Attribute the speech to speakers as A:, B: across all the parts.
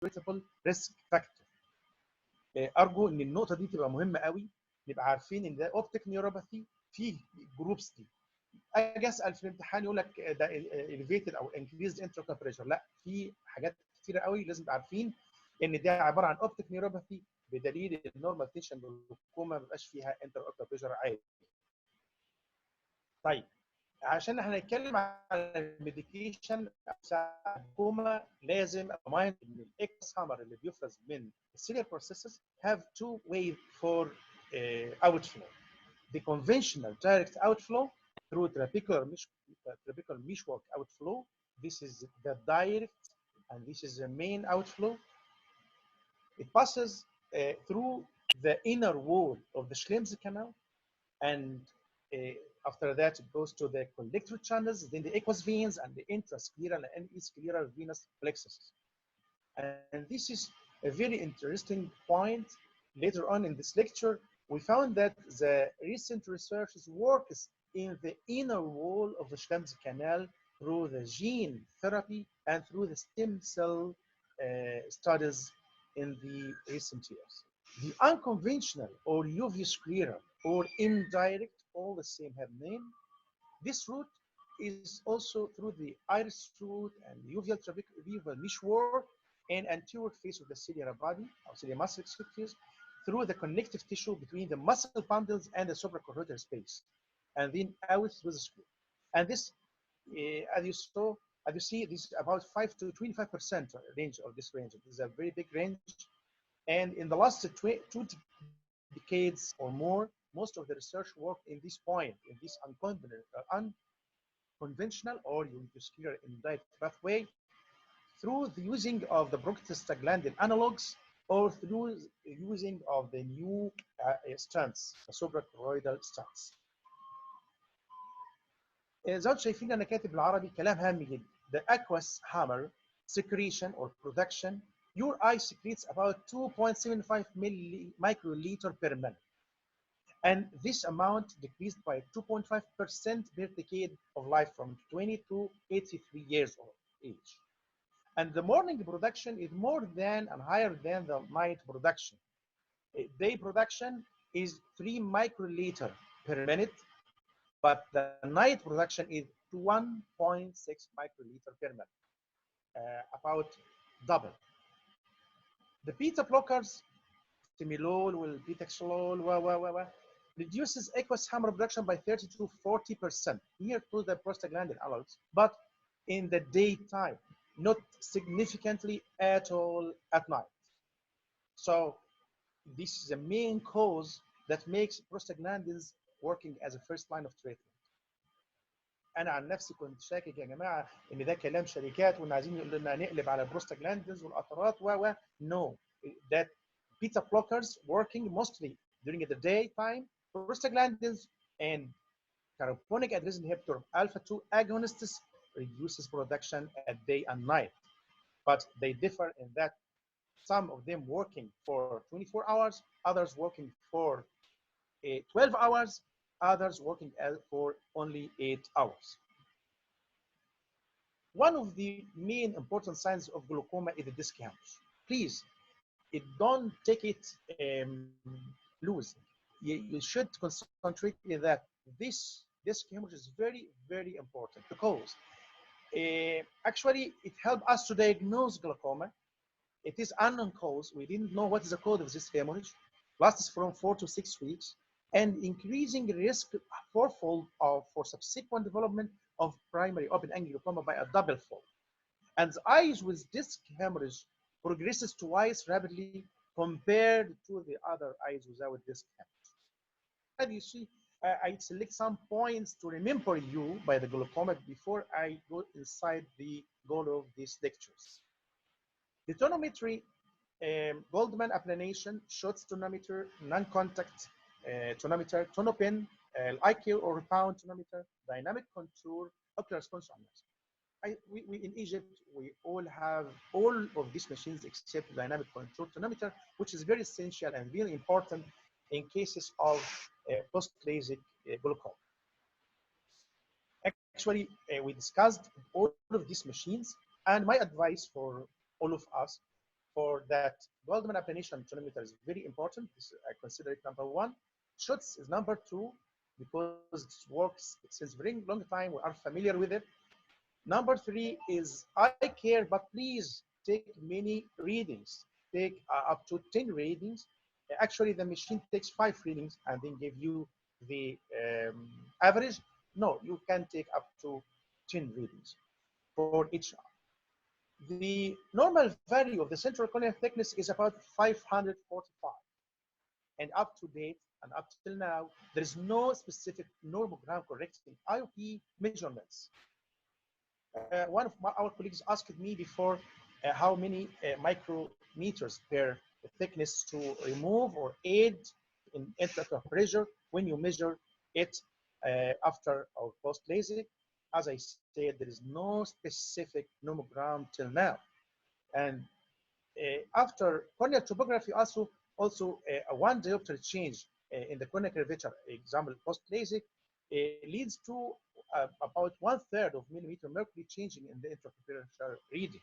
A: heritable risk factor. ارجو ان النقطه دي تبقى مهمه قوي، نبقى عارفين ان ده اوبتيك نيوروباثي فيه جروبس دي. اجي اسال في الامتحان يقول لك ده elevated او increased intraocular pressure، لا، في حاجات كتيره قوي لازم نبقى عارفين ان ده عباره عن اوبتيك نيوروباثي، بدليل النورمال تيشن جلوكوما ما بيبقاش فيها انتراوكولار بريشر عالي. طيب عشان احنا هنتكلم على الميديكيشن بتاع الجلوكوما، لازم اماين ان الاكس هامر اللي بيفرز من السيلير بروسيسز have two ways for outflow. The conventional direct outflow through trabecular meshwork outflow. This is the direct, and this is the main outflow. It passes through the inner wall of the Schlemm's canal, and after that it goes to the collector channels, then the aqueous veins, and the intrascleral and escleral venous plexus. And this is a very interesting point. Later on in this lecture, we found that the recent research works in the inner wall of the Schlemm's canal through the gene therapy and through the stem cell studies in the recent years. The unconventional or uveoscleral or indirect, all the same have name. This route is also through the iris root and uveal trabecular meshwork and anterior face of the ciliary body or ciliary muscle structures, through the connective tissue between the muscle bundles and the suprachoroidal space, and then out through the screw. And this, as you see, this is about 5 to 25% range of this range. This is a very big range. And in the last 2 decades or more, most of the research worked in this point, in this unconventional or uveoscleral indirect pathway, through the using of the prostaglandin analogs or through using of the new stents, the suprachoroidal stents. زي ما انتم شايفين انا كاتب بالعربي كلام هام جدا. The aqueous hammer secretion or production, your eye secretes about 2.75 microliter per minute. And this amount decreased by 2.5% per decade of life from 20 to 83 years of age. And the morning production is more than and higher than the night production. Day production is 3 microliter per minute, but the night production is 1.6 microliter per minute, about double. The beta blockers, timolol, pitaxolol, reduces aqueous hammer production by 30 to 40% near to the prostaglandin analogs, but in the daytime, not significantly at all at night. So this is the main cause that makes prostaglandins working as a first line of treatment. انا عن نفسي كنت شاكك يا جماعه ان ده كلام شركات وان عايزين يقولوا لنا نقلب على البروستاجلاندينز والقطرات no, that beta blockers working mostly during the daytime, prostaglandins and carbonic address inhibitor alpha 2 agonists reduces production at day and night, but they differ in that some of them working for 24 hours, others working for 12 hours, others working for only 8 hours. One of the main important signs of glaucoma is the disc hemorrhage. Please, don't take it loose. You should concentrate in that. This disc hemorrhage is very, very important because actually it helped us to diagnose glaucoma. It is unknown cause. We didn't know what is the cause of this hemorrhage. Lasts from 4 to 6 weeks, and increasing risk fourfold for subsequent development of primary open-angle glaucoma by a double fold. And the eyes with disc hemorrhage progresses twice rapidly compared to the other eyes without disc hemorrhage. As you see, I select some points to remember you by the glaucoma before I go inside the goal of these lectures. The tonometry, Goldman applanation, Schutz tonometer, non-contact tonometer, tonopin, IQ or pound tonometer, dynamic contour, ocular response analysis. We in Egypt, we all have all of these machines except dynamic contour tonometer, which is very essential and really important in cases of post-LASIK glaucoma. Actually, we discussed all of these machines, and my advice for all of us For that, Goldman applanation tonometer is very important. This, I consider it number one. Schutz is number two because it works since very long time. We are familiar with it. Number three is eye care, but please take many readings. Take up to 10 readings. Actually, the machine takes 5 readings and then give you the average. No, you can take up to 10 readings for each eye. The normal value of the central corneal thickness is about 545. And up to date and up till now, there is no specific normogram correcting IOP measurements. One of our colleagues asked me before how many micrometers per thickness to remove or aid in intraocular pressure when you measure it after or post LASIK. As I said, there is no specific nomogram till now. And after corneal topography, also a one diopter change in the corneal curvature, example post LASIK, leads to about 1/3 of millimeter mercury changing in the intraocular reading,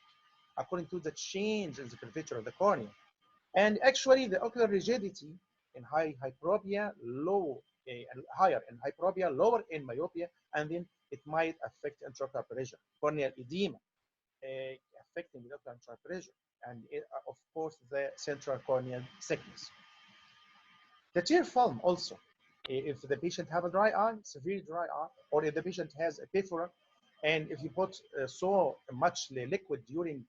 A: according to the change in the curvature of the cornea. And actually, the ocular rigidity in high hyperopia, low and higher in hyperopia, lower in myopia, and then it might affect intraocular pressure, corneal edema, affecting the ocular pressure, and of course the central corneal thickness. The tear film also, if the patient have a dry eye, severe dry eye, or if the patient has a epiphora, and if you put so much liquid during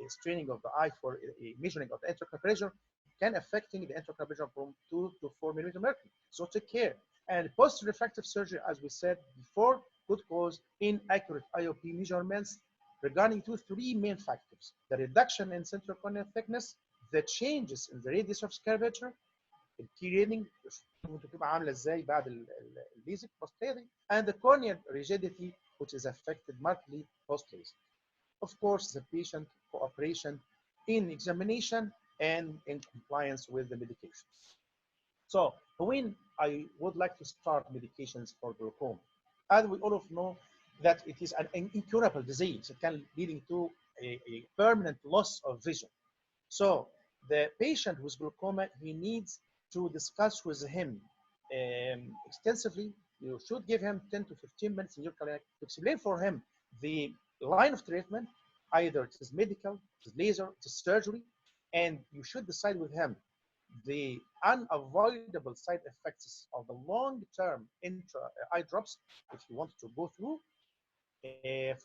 A: straining of the eye for measuring of the intraocular pressure, can affecting the intraocular pressure from 2 to 4 millimeter mercury. So take care. And post-refractive surgery, as we said before, could cause inaccurate IOP measurements regarding to 3 main factors: the reduction in central corneal thickness, the changes in the radius of curvature, الكي ريدنج ممكن تبقى عامله ازاي بعد الليزك post LASIK, and the corneal rigidity, which is affected markedly post LASIK. Of course, the patient cooperation in examination and in compliance with the medication. So when I would like to start medications for glaucoma, as we all know that it is an incurable disease, it can leading to a permanent loss of vision. So the patient with glaucoma, he needs to discuss with him extensively. You should give him 10 to 15 minutes in your clinic to explain for him the line of treatment. Either it is medical, it is laser, it is surgery, and you should decide with him the unavoidable side effects of the long-term eye drops if you want to go through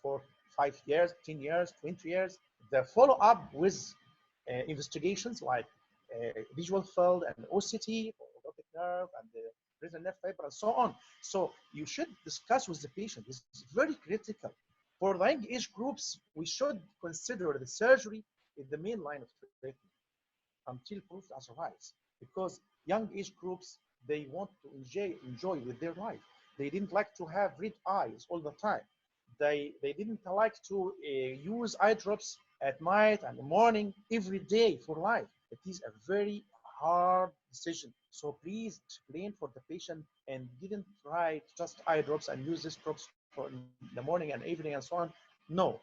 A: for 5 years, 10 years, 20 years. The follow-up with investigations like visual field and OCT, or optic nerve, and the retinal nerve fiber, and so on. So you should discuss with the patient. It's very critical. For the young age groups, we should consider the surgery is the main line of treatment until proof otherwise, because young age groups, they want to enjoy with their life. They didn't like to have red eyes all the time. They didn't like to use eye drops at night and the morning every day for life. It is a very hard decision. So please explain for the patient and didn't try just eye drops and use these drops for the morning and evening and so on. No,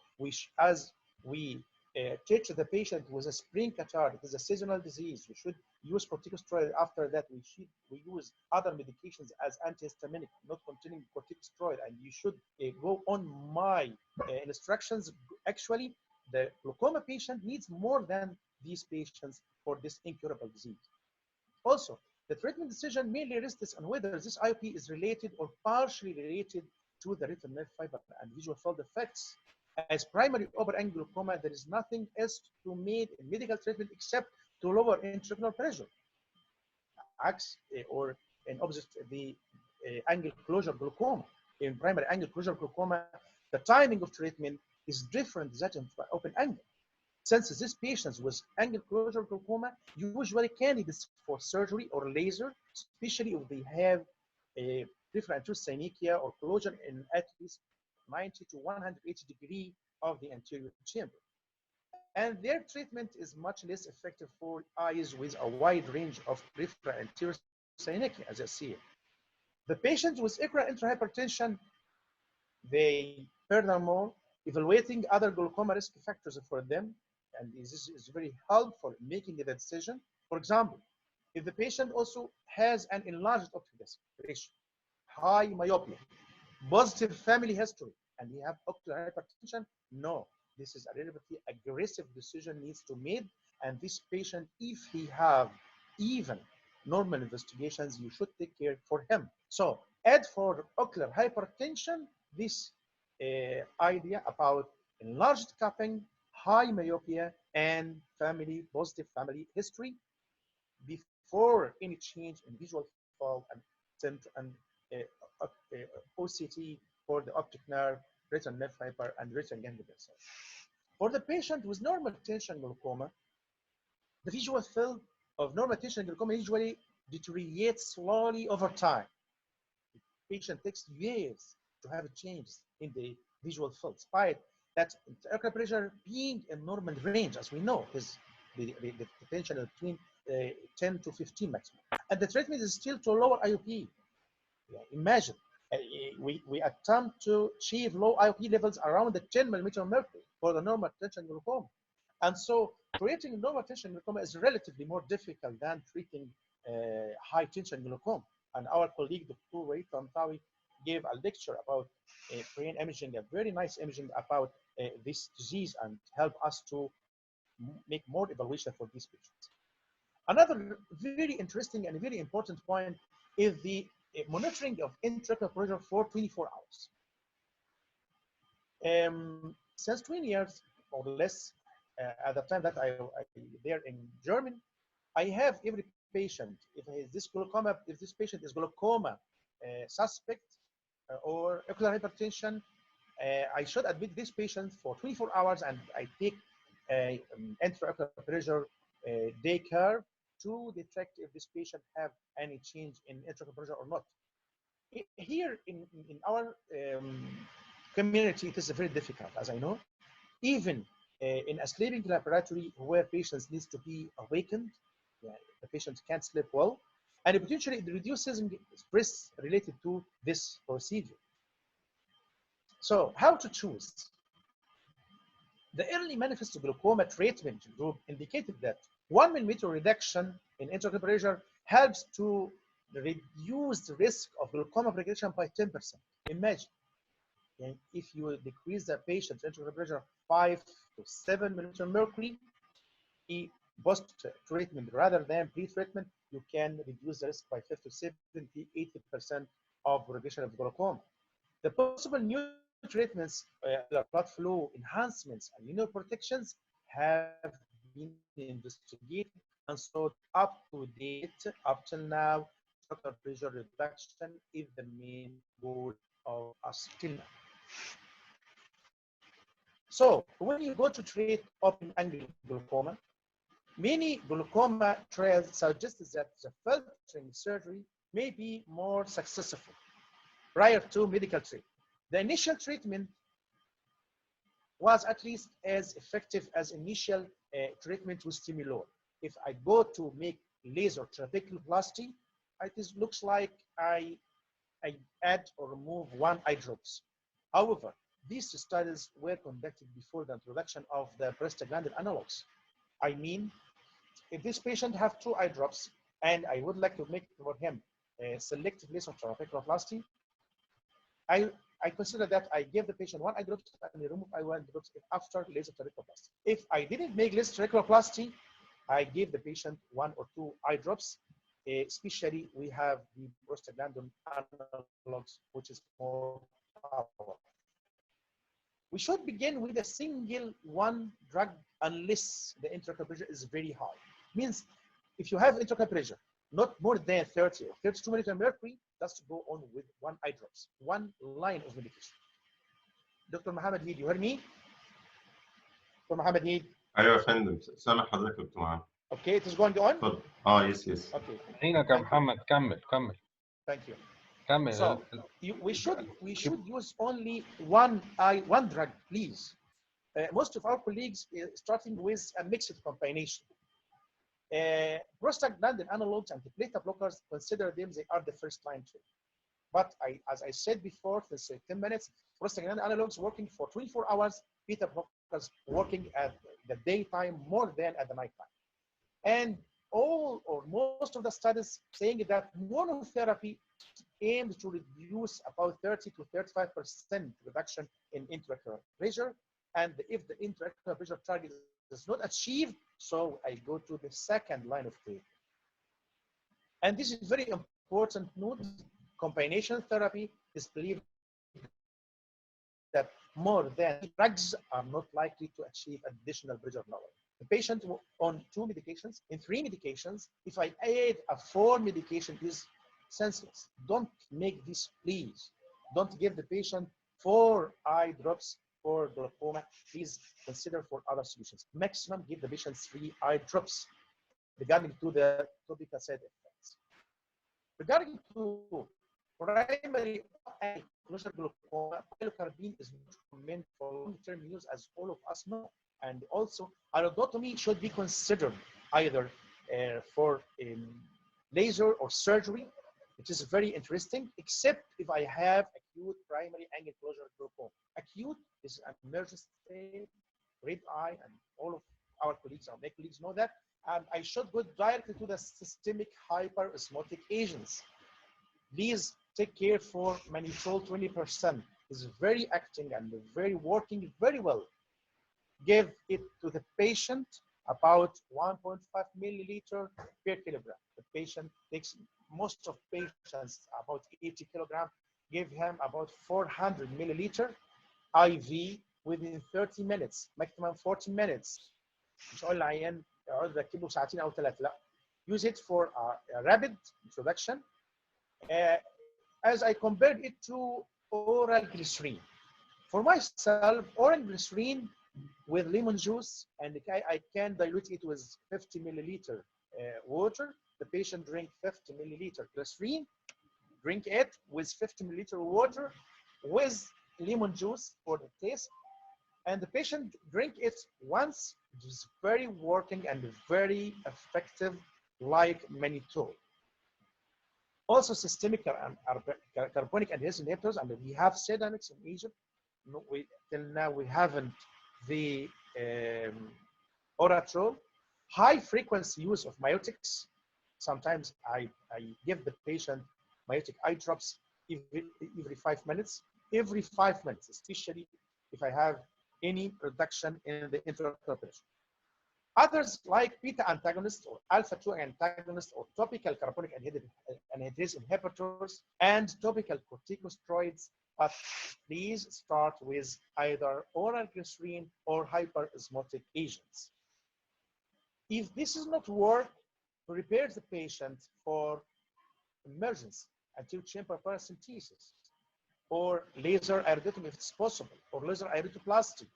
A: as we treat the patient with a spring cataract, it is a seasonal disease. We should use corticosteroid. After that, we use other medications as antihistaminic, not containing corticosteroid. And you should go on my instructions. Actually, the glaucoma patient needs more than these patients for this incurable disease. Also, the treatment decision mainly rests on whether this IOP is related or partially related to the retinal nerve fiber and visual field effects. As primary open-angle glaucoma, there is nothing else to made in medical treatment except to lower intraocular pressure. Or in opposite, the angle closure glaucoma. In primary angle closure glaucoma, the timing of treatment is different than in open angle. Since these patients with angle closure glaucoma usually candidates for surgery or laser, especially if they have a different synechiae or closure in at least 90 to 180 degrees of the anterior chamber. And their treatment is much less effective for eyes with a wide range of peripheral anterior synechiae, as I see it. The patients with acral intrahypertension, they furthermore evaluating other glaucoma risk factors for them, and this is very helpful in making the decision. For example, if the patient also has an enlarged optic disc ratio, high myopia, positive family history, and we have ocular hypertension, no, this is a relatively aggressive decision needs to be made. And this patient, if he have even normal investigations, you should take care for him. So add for ocular hypertension this idea about enlarged cupping, high myopia, and positive family history before any change in visual field and OCT for the optic nerve, retinal nerve fiber, and retinal ganglion cells. For the patient with normal tension glaucoma, the visual field of normal tension glaucoma usually deteriorates slowly over time. The patient takes years to have a change in the visual field, despite that intraocular pressure being in normal range, as we know, is the tension is between 10 to 15 maximum. And the treatment is still to lower IOP. Yeah, imagine we attempt to achieve low IOP levels around the 10 millimeter mercury for the normal tension glaucoma. And so treating normal tension glaucoma is relatively more difficult than treating high tension glaucoma. And our colleague, Dr. Wade Tantawi, gave a lecture about brain imaging, a very nice imaging about this disease, and help us to make more evaluation for these patients. Another very interesting and very important point is the monitoring of intraocular pressure for 24 hours. Since 20 years or less, at the time that I there in Germany, I have every patient, if this patient is glaucoma suspect or ocular hypertension, I should admit this patient for 24 hours, and I take intraocular pressure day curve to detect if this patient have any change in intraocular pressure or not. Here in our community, it is very difficult, as I know. Even in a sleeping laboratory where patients needs to be awakened, the patient can't sleep well, and potentially it reduces stress related to this procedure. So how to choose? The early manifest glaucoma treatment group indicated that 1 millimeter reduction in intraocular pressure helps to reduce the risk of glaucoma progression by 10%. Imagine, and if you decrease the patient's intraocular pressure 5 to 7 millimeter mercury, post-treatment rather than pre-treatment, you can reduce the risk by 50, 70, 80% of progression of glaucoma. The possible new treatments, blood flow enhancements and immunoprotections have been investigated, and so up to date, up till now, intraocular pressure reduction is the main goal of us till now. So when you go to treat open angle glaucoma, many glaucoma trials suggest that the filtering surgery may be more successful prior to medical treatment. The initial treatment was at least as effective as initial treatment with stimulon. If I go to make laser trabeculoplasty, it looks like I add or remove 1 eye drops. However, these studies were conducted before the introduction of the prostaglandin analogs. I mean, if this patient have 2 eye drops and I would like to make for him a selective laser trabeculoplasty, I consider that I give the patient 1 eye drops and I remove 1 drops after laser trabeculoplasty. If I didn't make laser trabeculoplasty, I give the patient 1 or 2 eye drops. Especially, we have the prostaglandin analogs, which is more powerful. We should begin with a single 1 drug unless the intraocular pressure is very high. Means if you have intraocular pressure not more than 30 or 32 millimeter mercury, just go on with 1 eye drops, 1 line of medication. Dr. Mohammed Heed, you heard me? Dr. Mohammed Heed.
B: ايوه يا فندم سامع حضرتك يا دكتور محمد.
A: Okay, it is going on.
B: اتفضل. يس.
A: Okay.
C: عينك يا محمد، كمل.
A: Thank you.
C: كمل.
A: So we should use only 1 drug, please. Most of our colleagues starting with a mixed combination. Prostaglandin analogs and beta blockers, consider them they are the first line treatment. But as I said before, for 10 minutes, prostaglandin analogs working for 24 hours, beta blockers working at the daytime more than at the nighttime. And all or most of the studies saying that monotherapy aims to reduce about 30 to 35% reduction in intraocular pressure. And if the intraocular pressure target is not achieved, so I go to the second line of treatment. And this is very important note. Combination therapy is believed that more than drugs are not likely to achieve additional pressure lowering. The patient on 2 medications, in 3 medications, if I add a 4 medication is senseless. Don't make this, please. Don't give the patient 4 eye drops for glaucoma. Please consider for other solutions. Maximum, give the patient 3 eye drops regarding to the topical side effects. Regarding to primary occlusive glaucoma, pilocarpine is not recommended for long-term use, as all of us know. And also, iridotomy should be considered either for laser or surgery, which is very interesting, except if I have acute primary angle closure glaucoma. Acute is an emergency, red eye, and all of our colleagues, our colleagues know that. And I should go directly to the systemic hyperosmotic agents. Please take care for mannitol 20%. It's very acting and very working very well. Give it to the patient about 1.5 milliliter per kilogram. The patient takes, most of patients about 80 kilogram, give him about 400 milliliter IV within 30 minutes, maximum 40 minutes. مش هقول للعيان اقعد ركبه ساعتين او 3 لا. Use it for a rapid introduction. As I compared it to oral glycerin. For myself, oral glycerin with lemon juice, and I can dilute it with 50 milliliter water. The patient drink 50 milliliter glycerin, drink it with 50 milliliter water with lemon juice for the taste, and the patient drink it once. It is very working and very effective, like mannitol. Also, systemic carbonic adhesive inhibitors, and we have Sedanics in Egypt. No, till now we haven't the Oratrol. High frequency use of miotics. Sometimes I give the patient miotic eye drops every 5 minutes. Every 5 minutes, especially if I have any reduction in the intraocular pressure. Others like beta-antagonists or alpha-2 antagonists or topical carbonic anhydrase inhibitors and topical corticosteroids, but please start with either oral glycerin or hyperosmotic agents. If this is not work, prepare the patient for emergency, anterior chamber paracentesis, or laser iridotomy if it's possible, or laser iridoplasty,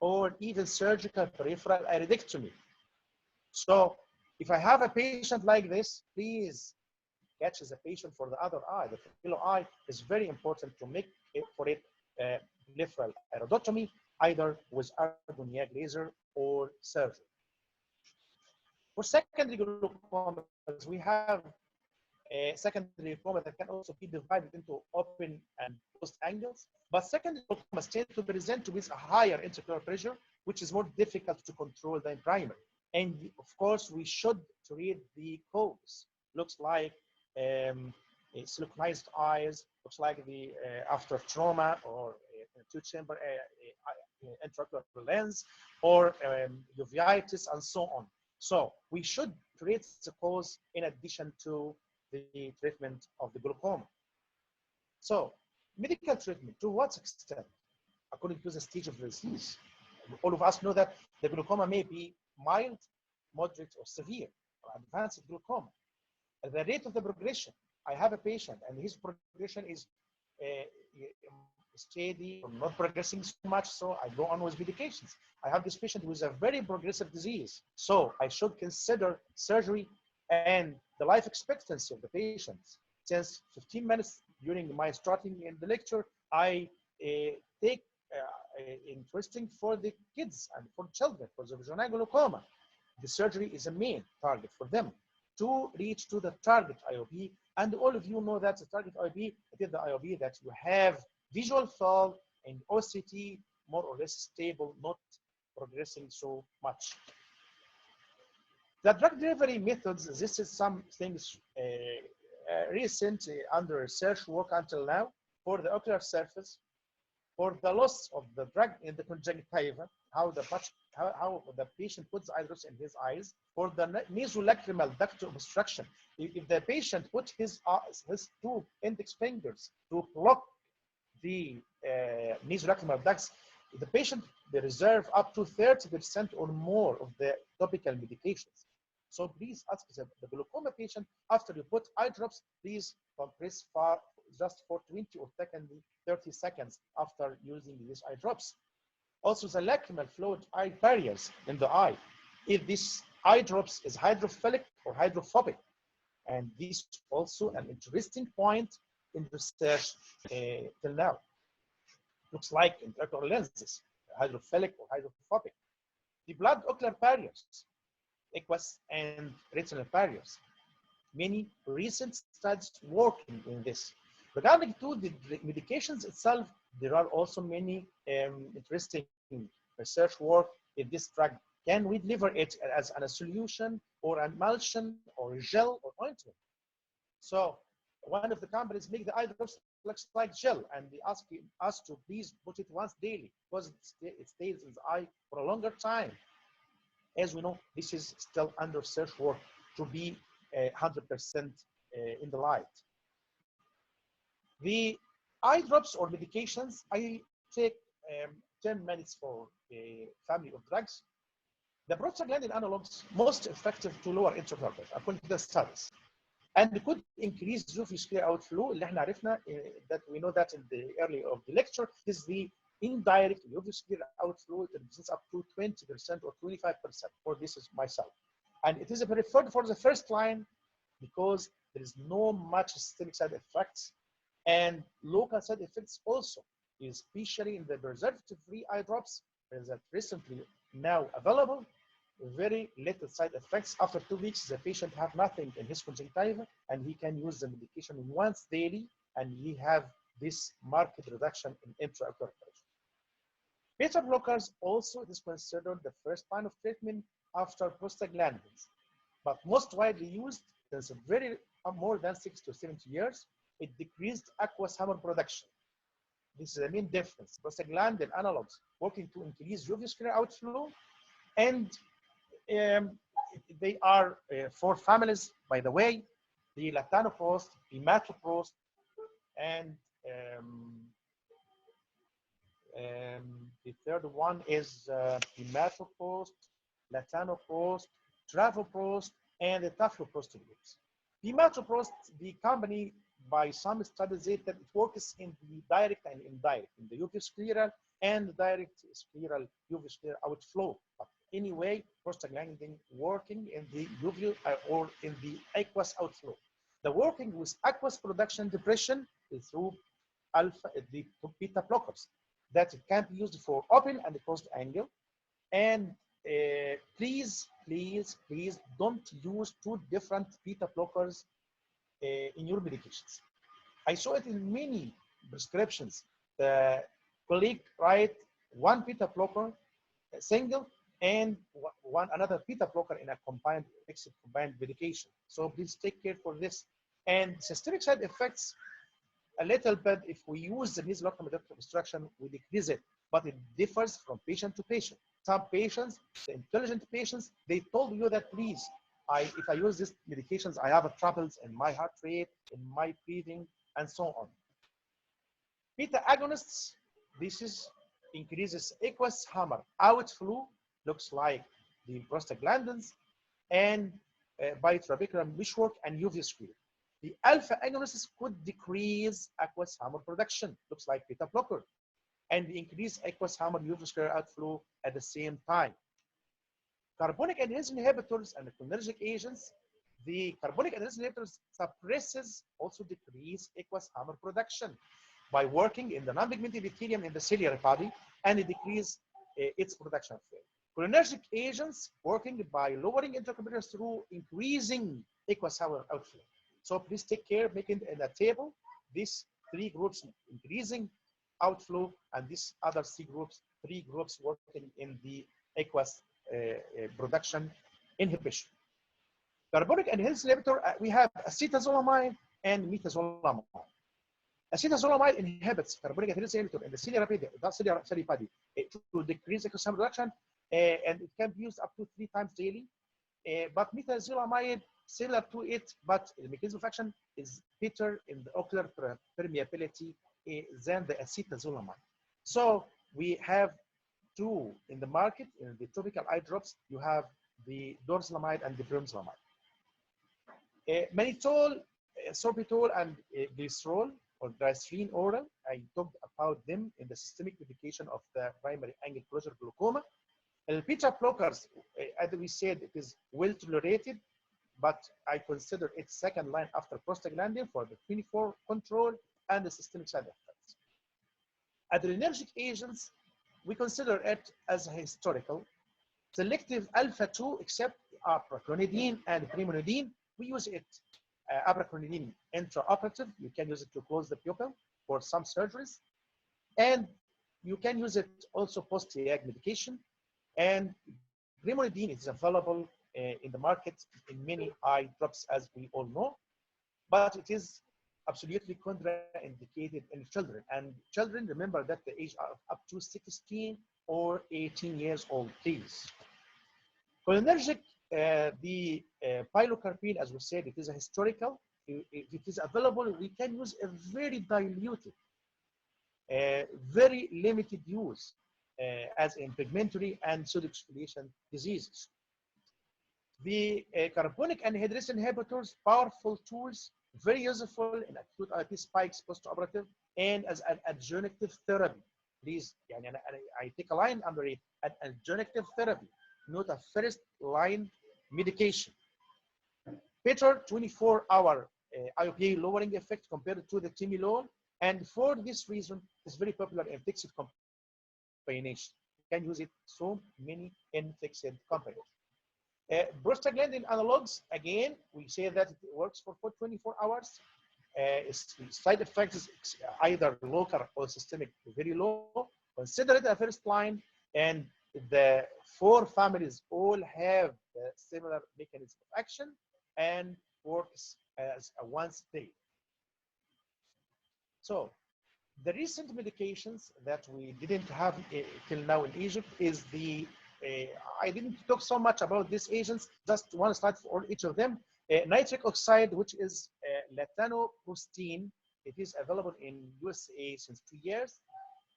A: or even surgical peripheral iridectomy. So if I have a patient like this, please catch the patient for the other eye. The fellow eye is very important to make it for it peripheral iridotomy, either with argoniac laser or surgery. For secondary glaucoma, we have a secondary glaucoma that can also be divided into open and closed angles. But secondary glaucomas tend to present with a higher intraocular pressure, which is more difficult to control than primary. And of course, we should treat the cause. Looks like siliconized eyes, looks like the after trauma or two-chamber intraocular lens, or uveitis, and so on. So we should treat the cause in addition to the treatment of the glaucoma. So medical treatment, to what extent? According to the stage of the disease. All of us know that the glaucoma may be mild, moderate, or severe, or advanced glaucoma. At the rate of the progression, I have a patient and his progression is steady or not progressing so much, so I go on with medications. I have this patient with a very progressive disease, so I should consider surgery and the life expectancy of the patient. Since 15 minutes during my starting in the lecture, I take interesting for the kids and for children, for the vaginal glaucoma. The surgery is a main target for them to reach to the target IOP. And all of you know that the target IOP, it is the IOP that you have visual field and OCT more or less stable, not progressing so much. The drug delivery methods, this is some things recent under research work until now for the ocular surface, for the loss of the drug in the conjunctiva, how the patient puts eye drops in his eyes, for the nasolacrimal duct obstruction. If the patient put his two index fingers to block the nasolacrimal ducts, the patient they reserve up to 30% or more of the topical medications. So please ask the glaucoma patient, after you put eye drops, please compress just for 20 or 30 seconds after using these eye drops. Also, the lacrimal fluid-eye barriers in the eye. If this eye drops is hydrophilic or hydrophobic, and this also an interesting point in research till now. Looks like intraocular lenses, hydrophilic or hydrophobic. The blood ocular barriers, aqueous and retinal barriers. Many recent studies working in this. Regarding to the medications itself, there are also many interesting research work in this drug. Can we deliver it as a solution or an emulsion or gel or ointment? So one of the companies make the eye drops looks like gel, and they ask us to please put it once daily because it stays in the eye for a longer time. As we know, this is still under research work to be 100% in the light. The eye drops or medications, I take 10 minutes for a family of drugs. The prostaglandin analogs most effective to lower intraocular pressure according to the studies, and could increase uvuscular outflow. اللي احنا عرفنا that we know that in the early of the lecture. This is the indirect uvuscular outflow. It represents up to 20% or 25%. For this is myself, and it is preferred for the first line because there is no much systemic side effects and local side effects also, especially in the preservative-free eye drops that recently now available. Very little side effects. After 2 weeks, the patient have nothing in his conjunctiva, and he can use the medication once daily, and he have this marked reduction in intraocular pressure. Beta blockers also is considered the first line of treatment after prostaglandins, but most widely used since very more than 60 to 70 years. It decreased aqueous humor production. This is the main difference. Prostaglandin analogs working to increase uvuscular outflow, and they are four families, by the way: the latanoprost, imatoprost, and the third one is imatoprost, latanoprost, travoprost, and the tafloprost groups. Imatoprost, the company, by some studies, said that it works in the direct and indirect, in the uvuscleral and direct scleral uvuscular outflow. But anyway, prostaglandin working in the uvule or in the aqueous outflow. The working with aqueous production depression is through the beta blockers that can be used for open and closed angle. And please don't use two different beta blockers in your medications. I saw it in many prescriptions. The colleague write one beta blocker single and another beta blocker in a combined medication. So please take care for this. And systemic side effects, a little bit, if we use the nasolacrimal duct obstruction, we decrease it, but it differs from patient to patient. Some patients, the intelligent patients, they told you that please, if I use these medications, I have troubles in my heart rate, in my breathing, and so on. Beta agonists, this is increases aqueous humor outflow, looks like the prostaglandins, and by trabecular meshwork and uvuscular. The alpha agonists could decrease aqueous humor production, looks like beta blocker, and increase aqueous humor uvuscular outflow at the same time. Carbonic adhesion inhibitors and cholinergic agents. The carbonic adhesion inhibitors suppresses, also decrease aqueous humor production by working in the non-pigmented epithelium in the ciliary body, and it decrease its production rate. Cholinergic agents working by lowering intraocular through increasing aqueous humor outflow. So please take care, making in a table these three groups increasing outflow, and these other three groups working in the aqueous production inhibition. Carbonic anhydrase inhibitor, we have acetazolamide and metazolamide. Acetazolamide inhibits carbonic anhydrase inhibitor in the ciliary body to decrease aqueous hammer production, and it can be used up to 3 times daily. But metazolamide, similar to it, but the mechanism of action is better in the ocular permeability than the acetazolamide. So we have 2 in the market. In the topical eye drops, you have the dorzolamide and the bromzolamide. Mannitol, sorbitol, and glycerol or glycerine oral, I talked about them in the systemic medication of the primary angle closure glaucoma. And beta blockers, as we said, it is well tolerated, but I consider it second line after prostaglandin for the 24 control and the systemic side effects. Adrenergic agents, we consider it as historical. Selective alpha-2, except apraclonidine and brimonidine, we use it. Apraclonidine intraoperative, you can use it to close the pupil for some surgeries. And you can use it also post-TIAG medication. And brimonidine is available in the market in many eye drops, as we all know. But it is absolutely contraindicated in children. And children, remember that the age of up to 16 or 18 years old, please. Cholinergic, the pilocarpine, as we said, it is a historical. If it is available, we can use a very diluted, very limited use as in pigmentary and pseudoexfoliation diseases. The carbonic anhydrase inhibitors, powerful tools, very useful in acute IOP spikes postoperative and as an adjunctive therapy. Please, I take a line under it, an adjunctive therapy, not a first line medication. Better 24-hour IOP lowering effect compared to the timolol, and for this reason, it's very popular in fixed combination. You can use it so many in fixed companies. Prostaglandin analogs, again, we say that it works for 24 hours. Its side effects is either local or systemic, very low. Consider it a first line, and the 4 families all have a similar mechanism of action and works as a once a day. So the recent medications that we didn't have till now in Egypt is the, I didn't talk so much about these agents, just one slide for each of them. Nitric oxide, which is latanoprostene, it is available in USA since 2 years.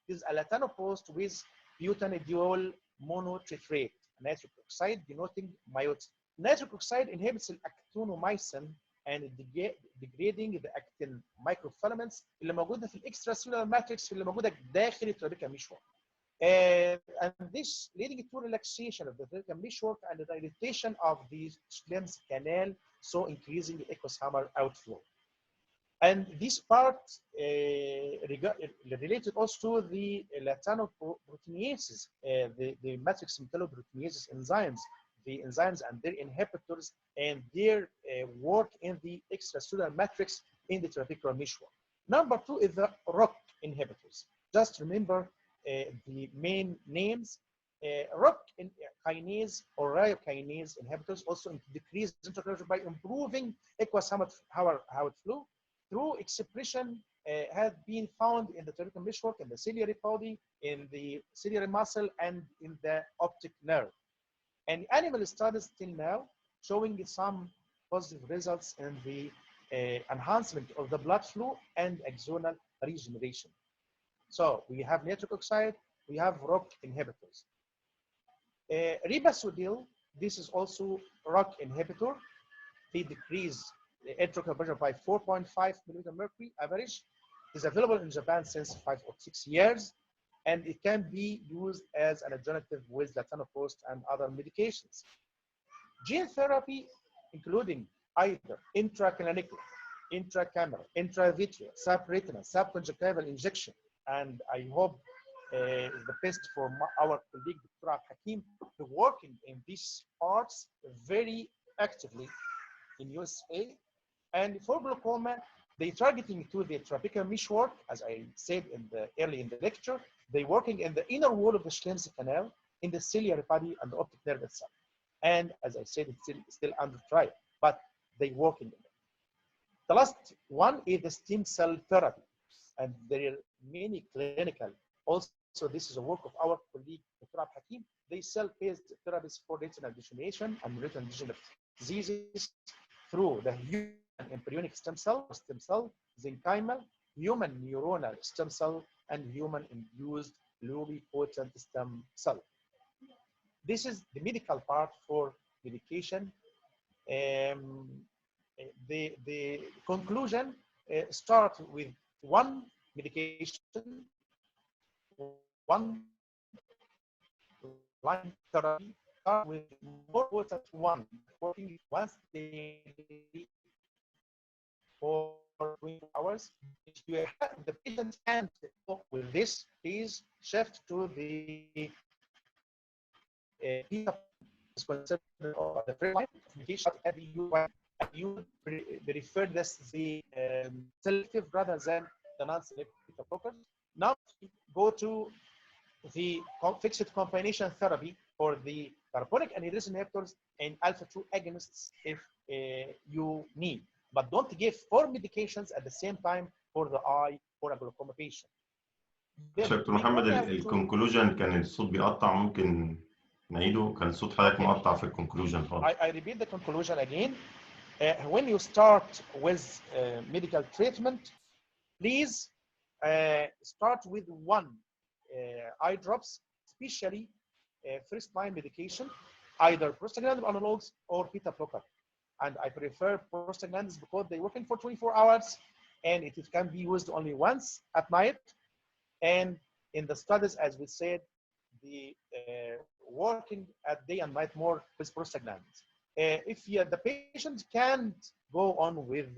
A: It is a latanoprost with butanediol monotetrate, nitric oxide denoting miotics. Nitric oxide inhibits actinomycin and degrading the actin microfilaments اللي موجوده في الاكسترا ماتريكس اللي موجوده داخل الترابيكا مشوار. And this leading to relaxation of the therapeutic meshwork and the dilatation of the Schlemm's canal, so increasing the aqueous hammer outflow. And this part related also to the latanoproteinases, the matrix metalloproteinases enzymes, the enzymes and their inhibitors and their work in the extracellular matrix in the trabecular meshwork. Number 2 is the ROCK inhibitors. Just remember the main names. ROCK kinase or ryokinase inhibitors also decrease intraocular by improving aqueous hammer outflow through expression have been found in the trabecular meshwork, in the ciliary body, in the ciliary muscle, and in the optic nerve. And animal studies till now showing some positive results in the enhancement of the blood flow and axonal regeneration. So we have nitric oxide, we have ROCK inhibitors. Ribasudil, this is also ROCK inhibitor. They decrease the intraocular pressure by 4.5 millimeter mercury average. It is available in Japan since 5 or 6 years, and it can be used as an adjunctive with latanoprost and other medications. Gene therapy, including either intraclinical, intracameral, intravitreal, subretinal, subconjunctival injection, and I hope the best for our colleague Dr. Hakim, working in these parts very actively in USA. And for glaucoma, they targeting to the trabecular meshwork, as I said early in the lecture. They working in the inner wall of the Schlemm's canal. in the ciliary body and the optic nerve itself. And as I said, it's still under trial, but they work in it. The last one is the stem cell therapy, and there are many clinical. Also, this is a work of our colleague, Dr. Abd Hakim. They cell-based therapies for retinal degeneration and retinal degenerative diseases through the human embryonic stem cell, mesenchymal, human neuronal stem cell, and human-induced pluripotent stem cell. This is the medical part for medication. The conclusion start with one medication, one line therapy, start with more potent one, working once daily for 24 hours. If you have the patient can't cope with this, please shift to the is considered the first line of medication, and you prefer this the selective rather than the non-selective beta blockers. Now go to the fixed combination therapy for the carbonic anhydrase inhibitors and alpha-2 agonists if you need, but don't give 4 medications at the same time for the eye for a glaucoma patient.
B: دكتور محمد الكونكلوجن كان الصوت بيقطع، ممكن نعيده؟ كان صوت حضرتك مقطع في الكونكلوجن خالص.
A: I repeat the conclusion again. When you start with medical treatment, please start with one eye drops, especially first line medication, either prostaglandin analogs or beta blocker. And I prefer prostaglandins because they're working for 24 hours and it can be used only once at night. And in the studies, as we said, the working at day and night more with prostaglandins. If the patient can't go on with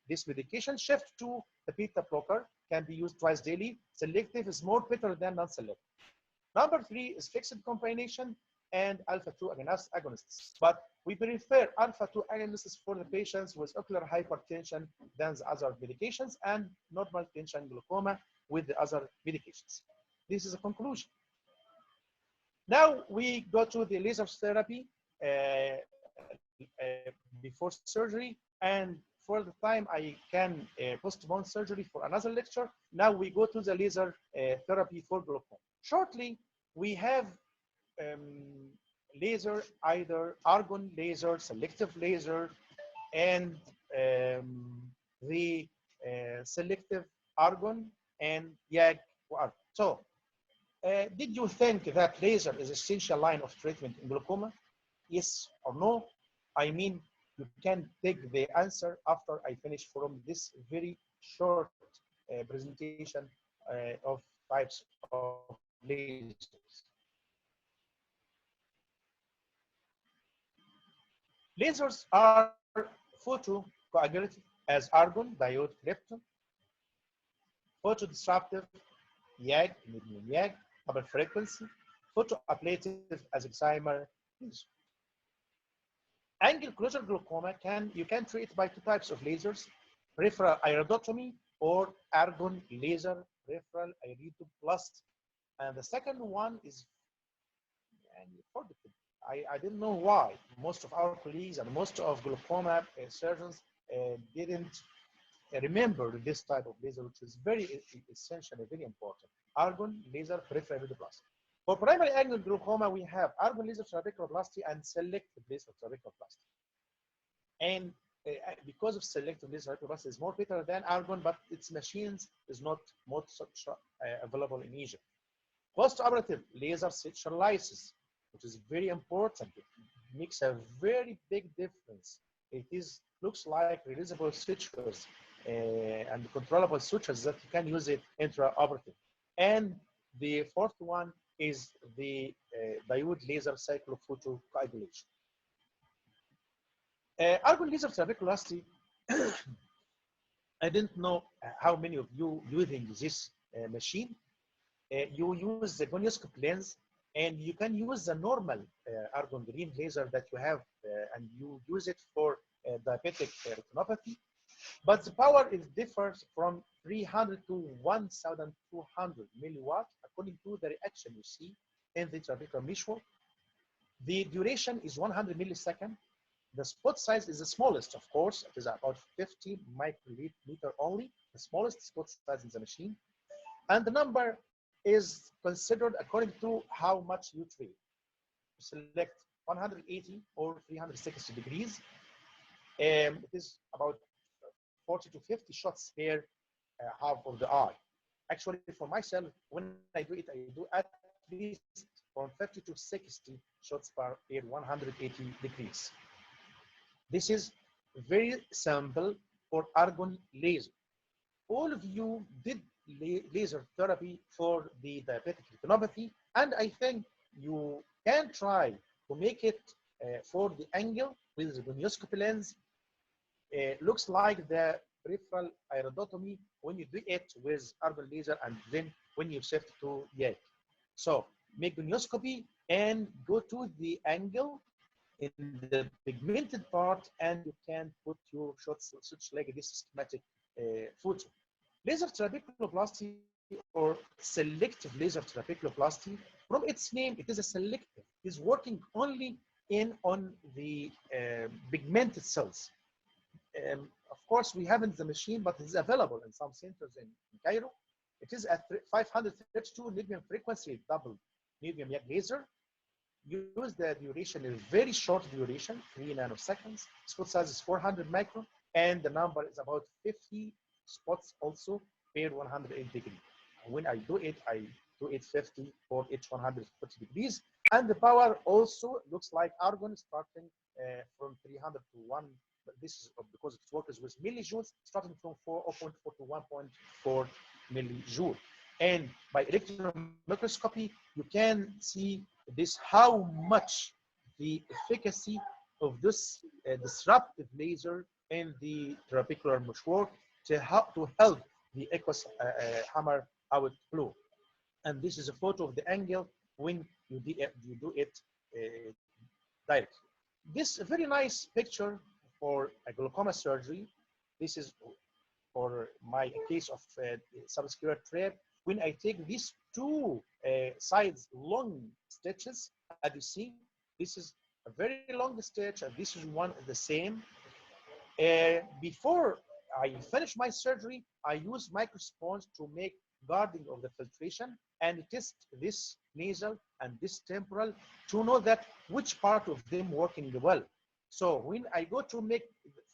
A: this medication, shift to the beta blocker, can be used twice daily. Selective is more better than non-selective. Number 3 is fixed combination and alpha-2 agonists. But we prefer alpha-2 agonists for the patients with ocular hypertension than the other medications and normal tension glaucoma with the other medications. This is a conclusion. Now we go to the laser therapy before surgery, and for the time I can postpone surgery for another lecture. Now we go to the laser therapy for glaucoma. Shortly, we have laser, either argon laser, selective laser, and the selective argon and YAG. So, did you think that laser is an essential line of treatment in glaucoma? Yes or no? I mean, you can take the answer after I finish from this very short presentation of types of lasers. Lasers are photocoagulative as argon, diode, krypton, photodisruptive, YAG, medium YAG, upper frequency, photoablative as excimer. Angle closure glaucoma you can treat by 2 types of lasers, peripheral iridotomy or argon laser peripheral iridoplasty. And the second one is, I didn't know why most of our colleagues and most of glaucoma surgeons didn't remember this type of laser, which is very essential and very important. Argon laser peripheral iridoplasty. For primary angle glaucoma, we have argon laser trabeculoplasty and selective laser trabeculoplasty. And because of selective laser trabeculoplasty is more better than argon, but its machines is not most available in Egypt. Post-operative laser suture lysis, which is very important. It makes a very big difference. It looks like releasable sutures and controllable sutures that you can use it intraoperative. And the fourth one is the diode laser cyclophotocoagulation. Argon laser trabeculoplasty, I didn't know how many of you using this machine. You use the gonioscope lens, and you can use the normal argon green laser that you have, and you use it for diabetic retinopathy. But the power differs from 300 to 1,200 milliwatt according to the reaction you see in the trabecular meshwork. The duration is 100 milliseconds. The spot size is the smallest, of course. It is about 50 microliter only, the smallest spot size in the machine. And the number is considered according to how much you treat. You select 180 or 360 degrees. It is about 40 to 50 shots per half of the eye. Actually, for myself, when I do at least from 50 to 60 shots per 180 degrees. This is very simple for argon laser. All of you did laser therapy for the diabetic retinopathy, and I think you can try to make it for the angle with the gonioscopy lens. Looks like the peripheral iridotomy when you do it with argon laser and then when you shift to YAG. So make gonioscopy and go to the angle in the pigmented part, and you can put your shots such like this schematic photo. Laser trabeculoplasty or selective laser trabeculoplasty, from its name, it is a selective. It is working only on the pigmented cells. Of course, we haven't the machine, but it is available in some centers in Cairo. It is at 532 newton frequency double medium YAG laser. Use the duration is very short duration, 3 nanoseconds. Spot size is 400 micron, and the number is about 50 spots also per 180 degrees. When I do it 50 for each 140 degrees. And the power also looks like argon starting from 300 to 1. This is because it works with millijoules, starting from 0.4 to 1.4 millijoule. And by electron microscopy, you can see this how much the efficacy of this disruptive laser in the trabecular meshwork to help the aqueous hammer outflow. And this is a photo of the angle when you do it directly. This very nice picture for a glaucoma surgery. This is for my case of subscleral trap. When I take these two sides long stitches, as you see, this is a very long stitch, and this is one the same. Before I finish my surgery, I use microsponge to make guarding of the filtration and test this nasal and this temporal to know that which part of them working well. So when I go to make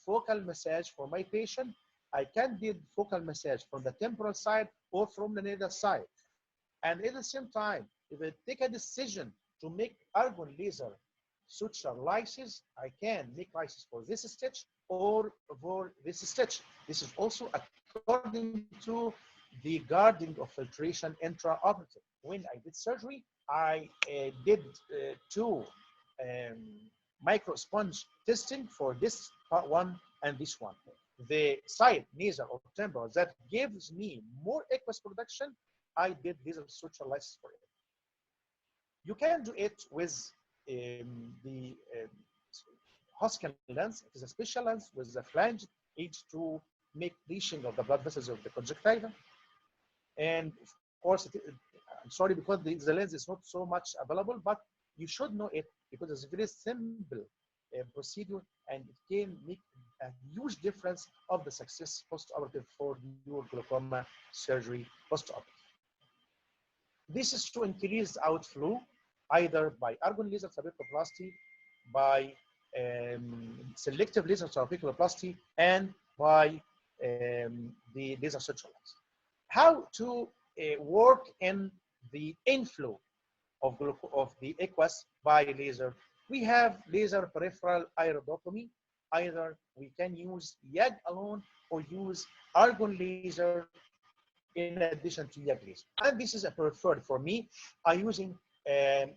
A: focal massage for my patient, I can do focal massage from the temporal side or from the nasal side. And at the same time, if I take a decision to make argon laser suture lysis, I can make lysis for this stitch or for this stitch. This is also according to the guarding of filtration intraoperative. When I did surgery, I did two micro sponge testing for this part one and this one. The side nasal or temporal that gives me more aqueous production, I did laser suture lysis for it. You can do it with the Hoskin lens. It is a special lens with a flanged edge to make leashing of the blood vessels of the conjunctiva. And of course, I'm sorry because the lens is not so much available, but you should know it because it's a very simple procedure, and it can make a huge difference of the success post-operative for your glaucoma surgery post-operative. This is to increase outflow either by argon laser trabeculoplasty, by selective laser trabeculoplasty, and by the laser suture lens. How to work in the inflow of the aqueous by laser? We have laser peripheral iridotomy. Either we can use YAG alone or use argon laser in addition to YAG laser. And this is a preferred for me. I'm using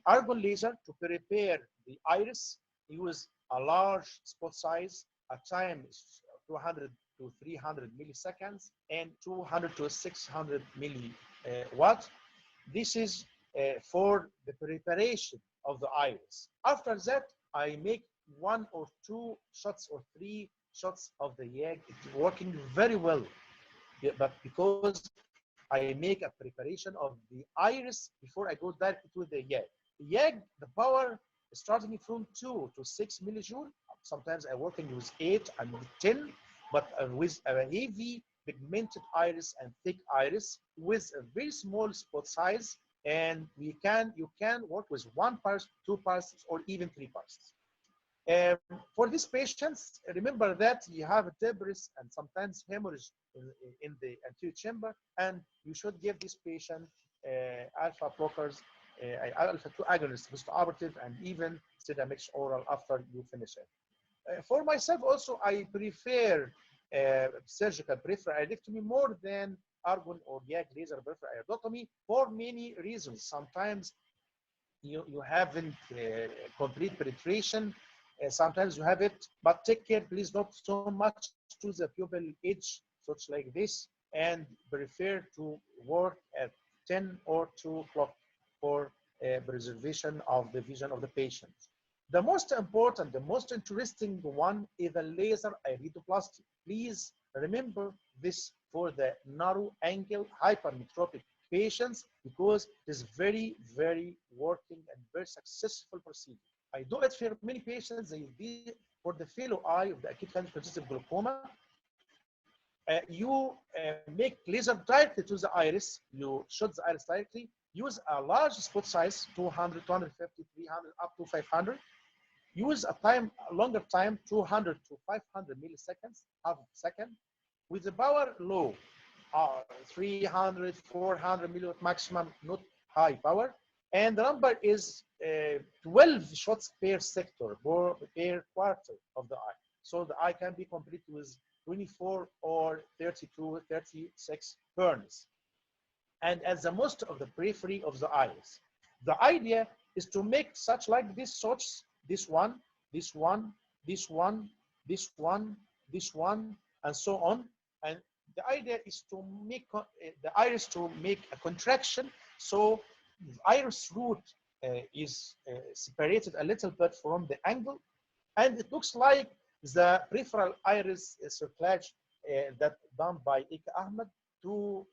A: argon laser to prepare the iris. Use a large spot size. At time is 200 to 300 milliseconds and 200 to 600 milliwatt. This is for the preparation of the iris. After that, I make 1 or 2 shots or 3 shots of the YAG. It's working very well, but because I make a preparation of the iris before I go directly to the YAG. YAG, the power starting from 2 to 6 millijoule. Sometimes I work with 8 and 10, but with a heavy pigmented iris and thick iris with a very small spot size, and you can work with 1 pulse, 2 pulses, or even 3 pulses. For these patients, remember that you have a debris and sometimes hemorrhage in the anterior chamber, and you should give this patient alpha blockers, alpha 2 agonists, postoperative, and even Systemic oral after you finish it. For myself also, I prefer surgical peripheral iodectomy more than argon or YAG laser peripheral iodotomy for many reasons. Sometimes you haven't complete penetration. Sometimes you have it, but take care, please, not so much to the pupil edge, such like this, and prefer to work at 10 or 2 o'clock for preservation of the vision of the patient. The most important, the most interesting one is the laser iridoplasty. Please remember this for the narrow angle hypermetropic patients, because it is very, very working and very successful procedure. I do it for many patients. For the fellow eye of the acute congestive glaucoma, you make laser directly to the iris. You shoot the iris directly. Use a large spot size, 200, 250, 300, up to 500. Use a longer time, 200 to 500 milliseconds, half a second, with the power low, 300, 400 milliwatt maximum, not high power. And the number is 12 shots per sector, per quarter of the eye. So the eye can be complete with 24 or 32, 36 burns. And as the most of the periphery of the eyes. The idea is to make such like these shots, this one, this one, this one, this one, this one, and so on. And the idea is to make the iris to make a contraction, so the iris root is separated a little bit from the angle, and it looks like the peripheral iris circlage that done by Ika Ahmed to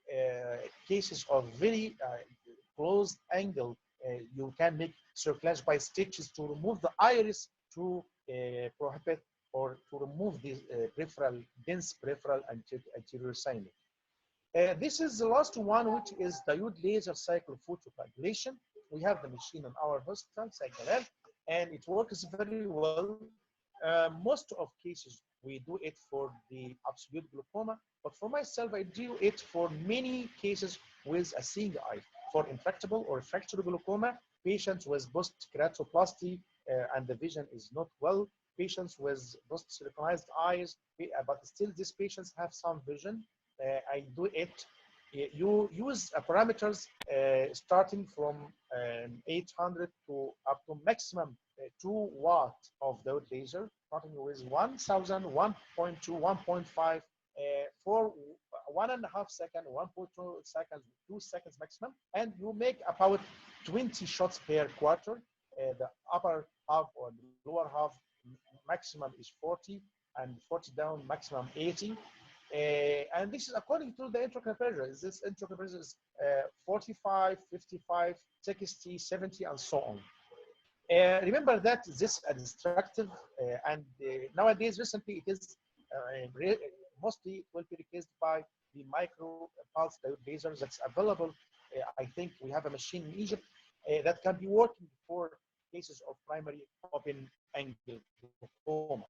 A: cases of very closed angle. You can make circlage by stitches to remove the iris to prohibit or to remove the dense peripheral anterior sinus. This is the last one, which is diode laser cyclophotocoagulation. We have the machine in our hospital, Sagalal, and it works very well. Most of cases, we do it for the absolute glaucoma, but for myself, I do it for many cases with a single eye. For intractable or refractory glaucoma, patients with post-keratoplasty and the vision is not well, patients with post-siliconized eyes, but still these patients have some vision. I do it. You use parameters starting from 800 to up to maximum 2 watt of the laser, starting with 1000, 1.2, 1.5 for 1.5 seconds, 1.2 seconds, 2 seconds maximum, and you make about 20 shots per quarter. The upper half or the lower half maximum is 40, and 40 down maximum 80. And this is according to the intraocular pressure. This intraocular pressure is 45, 55, 60, 70, and so on. Remember that this is destructive, and nowadays recently it is mostly it will be replaced by the micro pulse diode lasers that's available. I think we have a machine in Egypt that can be working for cases of primary open angle glaucoma.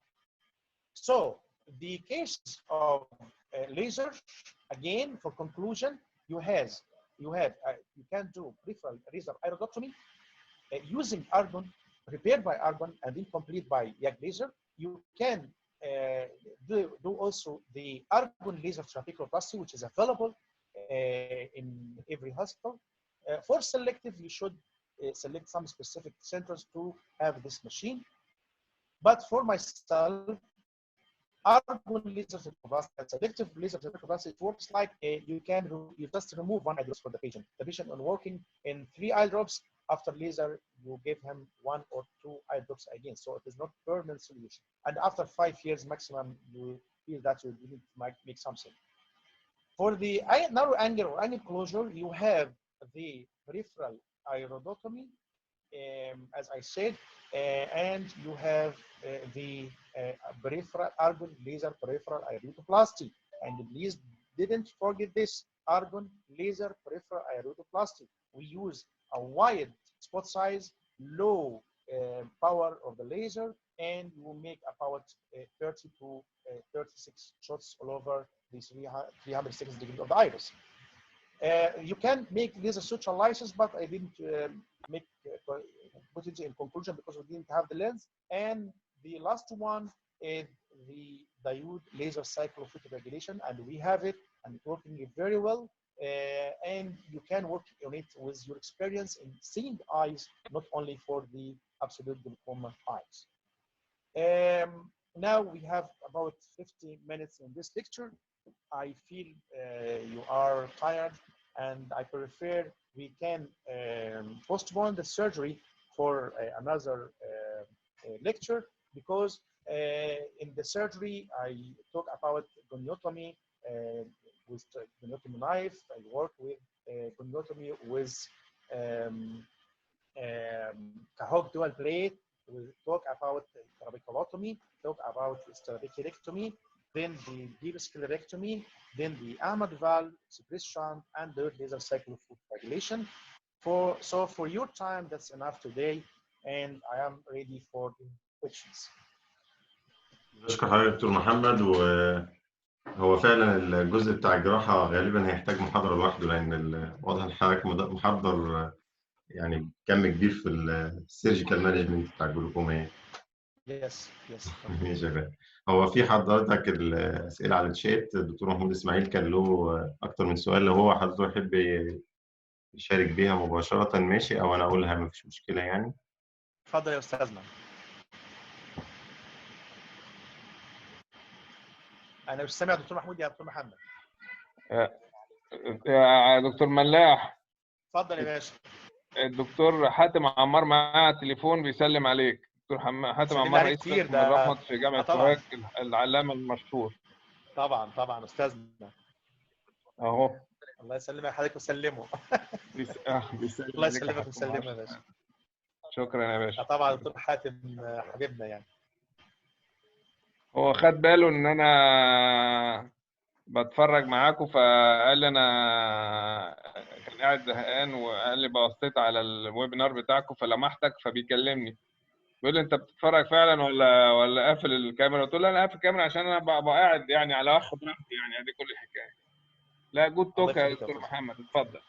A: So the cases of laser, again, for conclusion, you can do peripheral laser iridotomy using argon, prepared by argon and then complete by YAG laser. You can do also the argon laser trabeculoplasty, which is available in every hospital. For selective, you should select some specific centers to have this machine. But for myself, argon laser trabeculoplasty and selective laser trabeculoplasty, it works like you just remove one eye drops for the patient. The patient on working in 3 eye drops, after laser, you give him 1 or 2 eye drops again. So it is not permanent solution. And after 5 years maximum, you feel that you need to make something. For the narrow angle or angle closure, you have the peripheral iridotomy, as I said, and you have the peripheral argon laser peripheral iridoplasty. And please didn't forget this argon laser peripheral iridoplasty. We use a wide spot size, low power of the laser, and you will make about 30 to 36 shots all over the 360 degrees of the iris. You can make laser suture lysis, but I didn't put it in conclusion because we didn't have the lens. And the last one is the diode laser cycle of photoregulation, and we have it and working very well. And you can work on it with your experience in seeing eyes, not only for the absolute glaucoma eyes. Now we have about 50 minutes in this lecture. I feel you are tired, and I prefer we can postpone the surgery for another lecture, because in the surgery I talk about goniotomy with goniotomy knife. I work with goniotomy with Cahog dual plate. We talk about trabeculotomy, talk about trabeculectomy, then the deep sclerectomy, then the Ahmad valve suppression, and the laser cycle of regulation. So for your time, that's enough today, and I am ready for the questions.
B: بشكر حضرتك دكتور محمد. وهو فعلا الجزء بتاع الجراحه غالبا هيحتاج محاضره لوحده، لان واضح ان حضرتك محضر يعني كم كبير في السيرجيكال مانجمنت بتاع الجلوكوما.
A: يس
B: ماشي يا فندم. هو في حضرتك الاسئله على الشات، الدكتور محمود اسماعيل كان له اكتر من سؤال، لو هو حضرتك يحب يشارك بيها مباشره ماشي، او انا اقولها مفيش مشكله يعني.
A: اتفضل يا استاذنا. انا مش سامع دكتور محمود يا دكتور محمد.
C: يا دكتور ملاح.
A: اتفضل يا باشا.
C: الدكتور حاتم عمار معاه على التليفون بيسلم عليك. دكتور حاتم عمار رئيس قسم الرحمة في جامعة سوهاج، العلامة المشهور.
A: طبعا استاذنا
C: اهو.
A: الله يسلمك حضرتك وسلمه.
C: الله
A: يسلمك وسلمه يا باشا.
C: شكرا يا باشا.
A: طبعا دكتور حاتم حبيبنا يعني.
C: هو خد باله ان انا بتفرج معاكم، فقال لي انا كان قاعد زهقان وقال لي بصيت على الويبينار بتاعكم فلمحتك، فبيكلمني بيقول لي انت بتتفرج فعلا ولا قافل الكاميرا؟ قلت له انا قافل الكاميرا عشان انا ببقى قاعد يعني على واخد راحتي، يعني ادي كل الحكايه. لا جود توك يا دكتور محمد، اتفضل.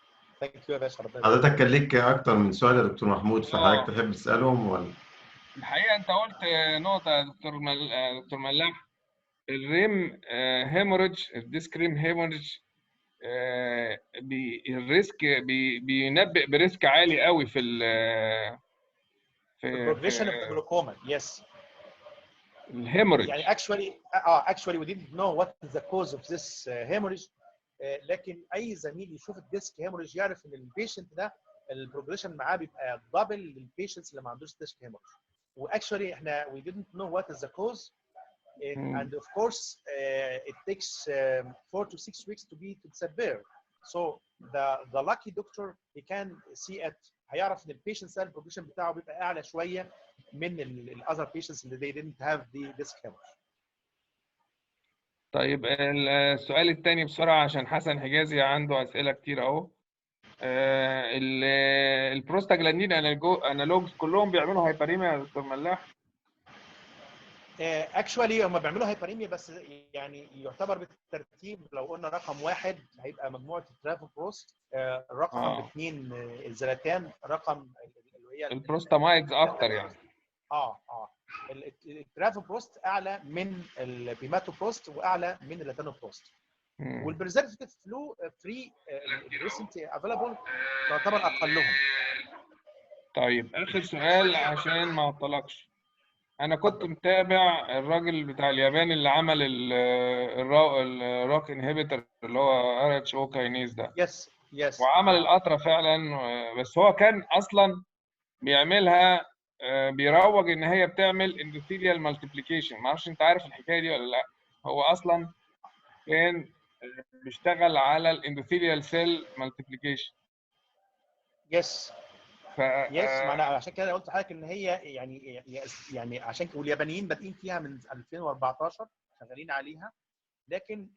A: ثانك يو يا باشا.
B: حضرتك كان ليك اكتر من سؤال يا دكتور محمود، فحضرتك تحب تسالهم ولا؟
C: الحقيقه انت قلت نقطه يا دكتور ملاح، الريم هيموريدج، الديسكريم هيموريدج، الريسك بينبئ بريسك عالي قوي في
A: progression of the glaucoma. Yes.
C: الهيموريدج.
A: يعني actually we didn't know what is the cause of this hemorrhage. لكن اي زميل يشوف الديسك هيموريدج يعرف ان البيشنت ده البروجريشن معاه بيبقى دبل للبيشنتس اللي ما عندوش ديسك هيموريدج. واكشولي احنا we didn't know what is the cause. And of course it takes 4 to 6 weeks to disappear. So the lucky doctor he can see it، هيعرف ان البيشنت ده البروجريشن بتاعه بيبقى اعلى شويه من الاذر بيشنتس اللي they didn't have the disc hemorrhage.
C: طيب السؤال الثاني بسرعه عشان حسن حجازي عنده اسئله كتير اهو. البروستاجلاندين انالوجز كلهم بيعملوا هايبريميا يا دكتور ملاح؟
A: اكشوالي هم بيعملوا هايبريميا، بس يعني يعتبر بالترتيب لو قلنا رقم 1 هيبقى مجموعه الترافوبروست، رقم 2 الزلاتان، رقم اللي هي
C: البروستامايدز اكتر يعني.
A: الترافوبروست اعلى من البيماتوبروست واعلى من اللاتانوبروست. والبريزرفيتيف فلو فري ريسنتلي افيلابل تعتبر اقلهم.
C: طيب اخر سؤال عشان ما اعطلكش، انا كنت متابع الراجل بتاع اليابان اللي عمل الروك انهبيتور اللي هو RH كاينيز ده.
A: يس
C: وعمل القطره فعلا، بس هو كان اصلا بيعملها بيروج ان هي بتعمل اندوثيليال مالتيبليكيشن. ما اعرفش انت عارف الحكايه دي ولا لا. هو اصلا كان بيشتغل على الاندوثيليال سيل مالتيبليكيشن.
A: يس
C: ف
A: ما انا عشان كده قلت لحضرتك ان هي يعني عشان واليابانيين بادئين فيها من 2014 شغالين عليها، لكن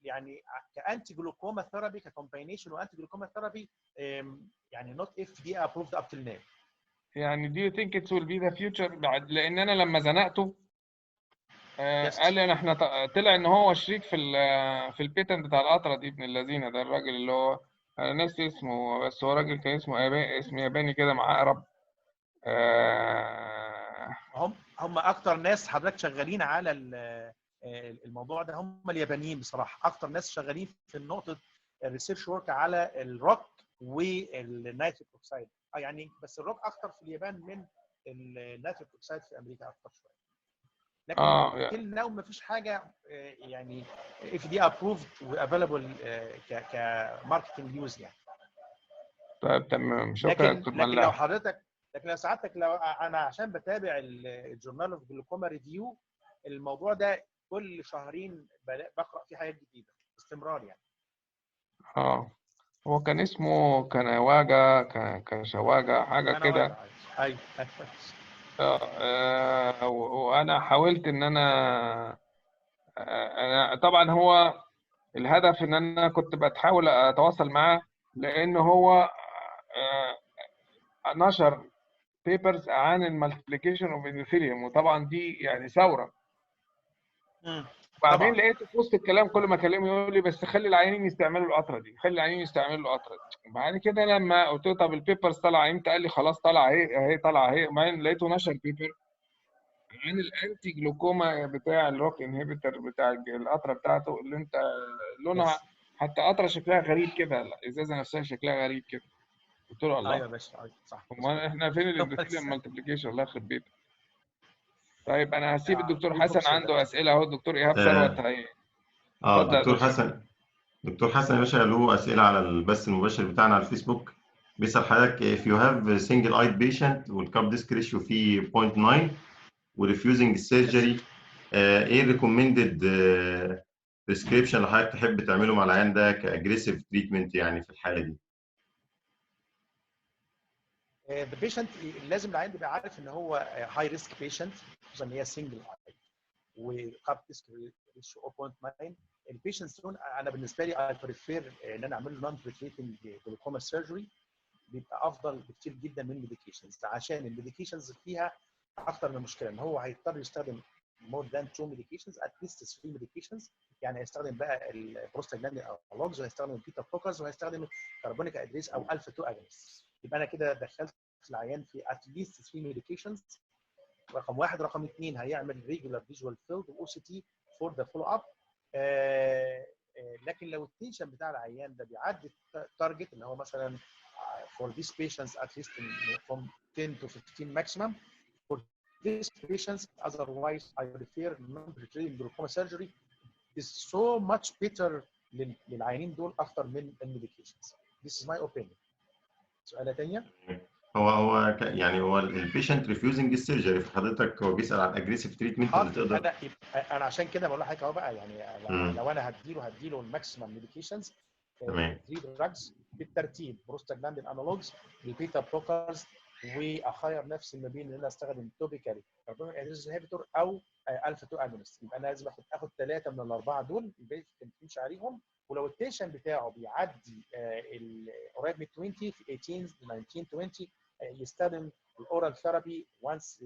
A: يعني كانتي جلوكوما ثيرابي ككومباينيشن وانتي جلوكوما ثيرابي يعني not FDA approved up till now.
C: يعني do you think it will be the future بعد؟ لان انا لما زنقته قال لي احنا طلع ان هو شريك في البيتنت بتاع القطره دي، ابن اللذينه ده الراجل اللي هو انا ناسي اسمه، بس هو راجل كان اسمه اسم ياباني كده مع عقرب.
A: هم اكتر ناس حضرتك شغالين على الموضوع ده هم اليابانيين بصراحه، اكتر ناس شغالين في نقطه الريسيرش ورك على الروك والنيتريك اوكسيد. يعني بس الروك اكتر في اليابان من النيتريك اوكسيد في امريكا اكتر شويه. لكن تيل ناو ما فيش حاجه يعني اف دي ابروفد وافيلبل كماركتنج يوز يعني.
C: طيب تمام، شكرا دكتور ملاح.
A: لكن لو حضرتك، لو سعادتك، لو انا عشان بتابع الجورنال اوف جلوكوما ريفيو، الموضوع ده كل شهرين بقرا فيه حاجات جديده باستمرار يعني.
C: هو كان اسمه كنواجا كشواجا حاجه كده.
A: ايوه
C: وانا حاولت ان انا طبعا هو الهدف ان انا كنت بحاول اتواصل معاه، لان هو نشر بيبرز عن المالتيبليكيشن اوف اندوثيليوم، وطبعا دي يعني ثوره. وبعدين لقيته في وسط الكلام كل ما اكلمه يقول لي بس خلي العيانين يستعملوا القطره دي، خلي العيانين يستعملوا القطره دي. وبعد كده لما قلت له طب البيبرز طالعه امتى؟ قال لي خلاص طالعه اهي طالعه اهي. وبعدين لقيته نشر بيبر عن الانتي جلوكوما بتاع الروك انهبيتور بتاع القطره بتاعته، اللي انت لونها حتى قطره شكلها غريب كده، الازازه نفسها شكلها غريب كده. قلت له الله،
A: ايوه يا باشا صح.
C: امال احنا فين الاندوثيليوم مالتيبليكيشن؟ الله يخرب بيتك. طيب انا هسيب الدكتور حسن عنده اسئله اهو. الدكتور ايهاب ثروت اتفضل.
B: دكتور حسن يا باشا له اسئله على البث المباشر بتاعنا على الفيسبوك. بيسال حضرتك if you have single eyed patient والكاب ديسك ريشيو فيه 0.9 وريفيوزنج السيرجري، ايه الريكومندد بريسكريبشن اللي حضرتك تحب تعمله مع العيان ده كاجريسيف تريتمنت يعني في الحاله دي؟
A: البيشنت لازم العيان يبقى عارف ان هو هاي ريسك بيشنت، خصوصا ان هي سنجل اي وكاب ديسك ريشيو 0.9. البيشنتس دول انا بالنسبه لي اي بريفير ان انا اعمل له نون بريتريتنج جلوكوما سيرجري، بيبقى افضل بكتير جدا من الميديكيشنز، عشان الميديكيشنز فيها اكثر من مشكله، ان هو هيضطر يستخدم more than 2 medications at least 3 medications. يعني هيستخدم بقى البروستاجلاندين انالوجز، وهيستخدم البيتا بلوكرز، وهيستخدم الكربونيك ادريس او الفا 2 اجونست. يبقى انا كده دخلت العيان في at least 3 medications. رقم واحد. رقم اثنين هيعمل ريجولار فيجوال فيلد واو سي تي فور ذا فولو اب. لكن لو التنشن بتاع العيان ده بيعدي التارجت، اللي هو مثلا for these patients at least from 10 to 15 maximum. For these patients, otherwise I prefer non-penetrating glaucoma surgery. Is so much better للعيانين دول اكتر من الميديكيشنز. This is my opinion. سؤال ثانيه؟
B: هو يعني هو البيشنت ريفيوزنج السيرجري، فحضرتك هو بيسال على الاجريسيف تريتمنت اللي تقدر.
A: انا عشان كده بقول لحضرتك اهو بقى، يعني لو انا هديله الماكسيمم ميديكيشنز 3 دراجز بالترتيب: بروستاجلاندين انالوجز، البيتا بلوكرز، واخير نفسي ما بين ان انا استخدم توبيكال كربونيك ادريس انهبيتور او الفا 2 اجونست. يبقى انا لازم اخد 3 من الاربعه دول، البيت تمشي عليهم. ولو التنشن بتاعه بيعدي قريب من 20 في 18 19 20 يستخدم الاورال ثيرابي once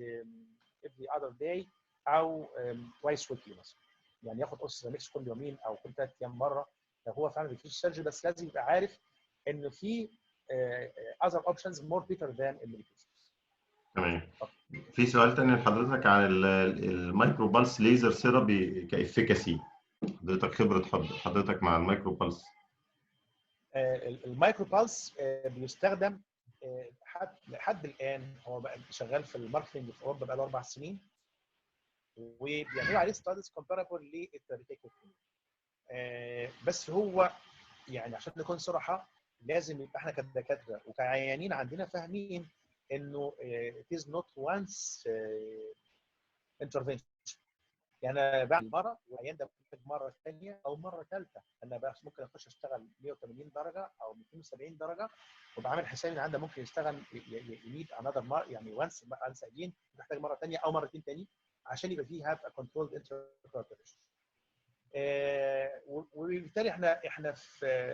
A: every other day او twice weekly مثلا. يعني ياخد اوسيزاميكس كل يومين او كل 3 ايام مره لو هو فعلا بيفيش سيرجري، بس لازم يبقى عارف ان في other options more better than الميديكيشنز.
B: تمام. في سؤال تاني لحضرتك عن المايكرو بالس ليزر ثيرابي كافيكاسي. حضرتك خبره حضرتك مع المايكرو بالس؟
A: المايكرو بالس بيستخدم لحد الان، هو بقى شغال في الماركتنج في اوروبا بقى له 4 سنين، وبيعملوا عليه ستاديز كومبارابل للتريتيكوتين. بس هو يعني عشان نكون صراحه لازم يبقى احنا كدكاتره وكعيانين عندنا فاهمين انه it is not once intervention. يعني انا بعمل مره والعيان ده مره ثانيه او مره ثالثه. انا بقى ممكن اخش اشتغل 180 درجه او 270 درجه، وابقى عامل حسابي ان عندي ممكن يشتغل يميت انذر يعني وانس اجين، محتاج مره ثانيه او مرتين ثاني عشان يبقى فيه هاف كنترولد انتربريتيشن. وبالتالي احنا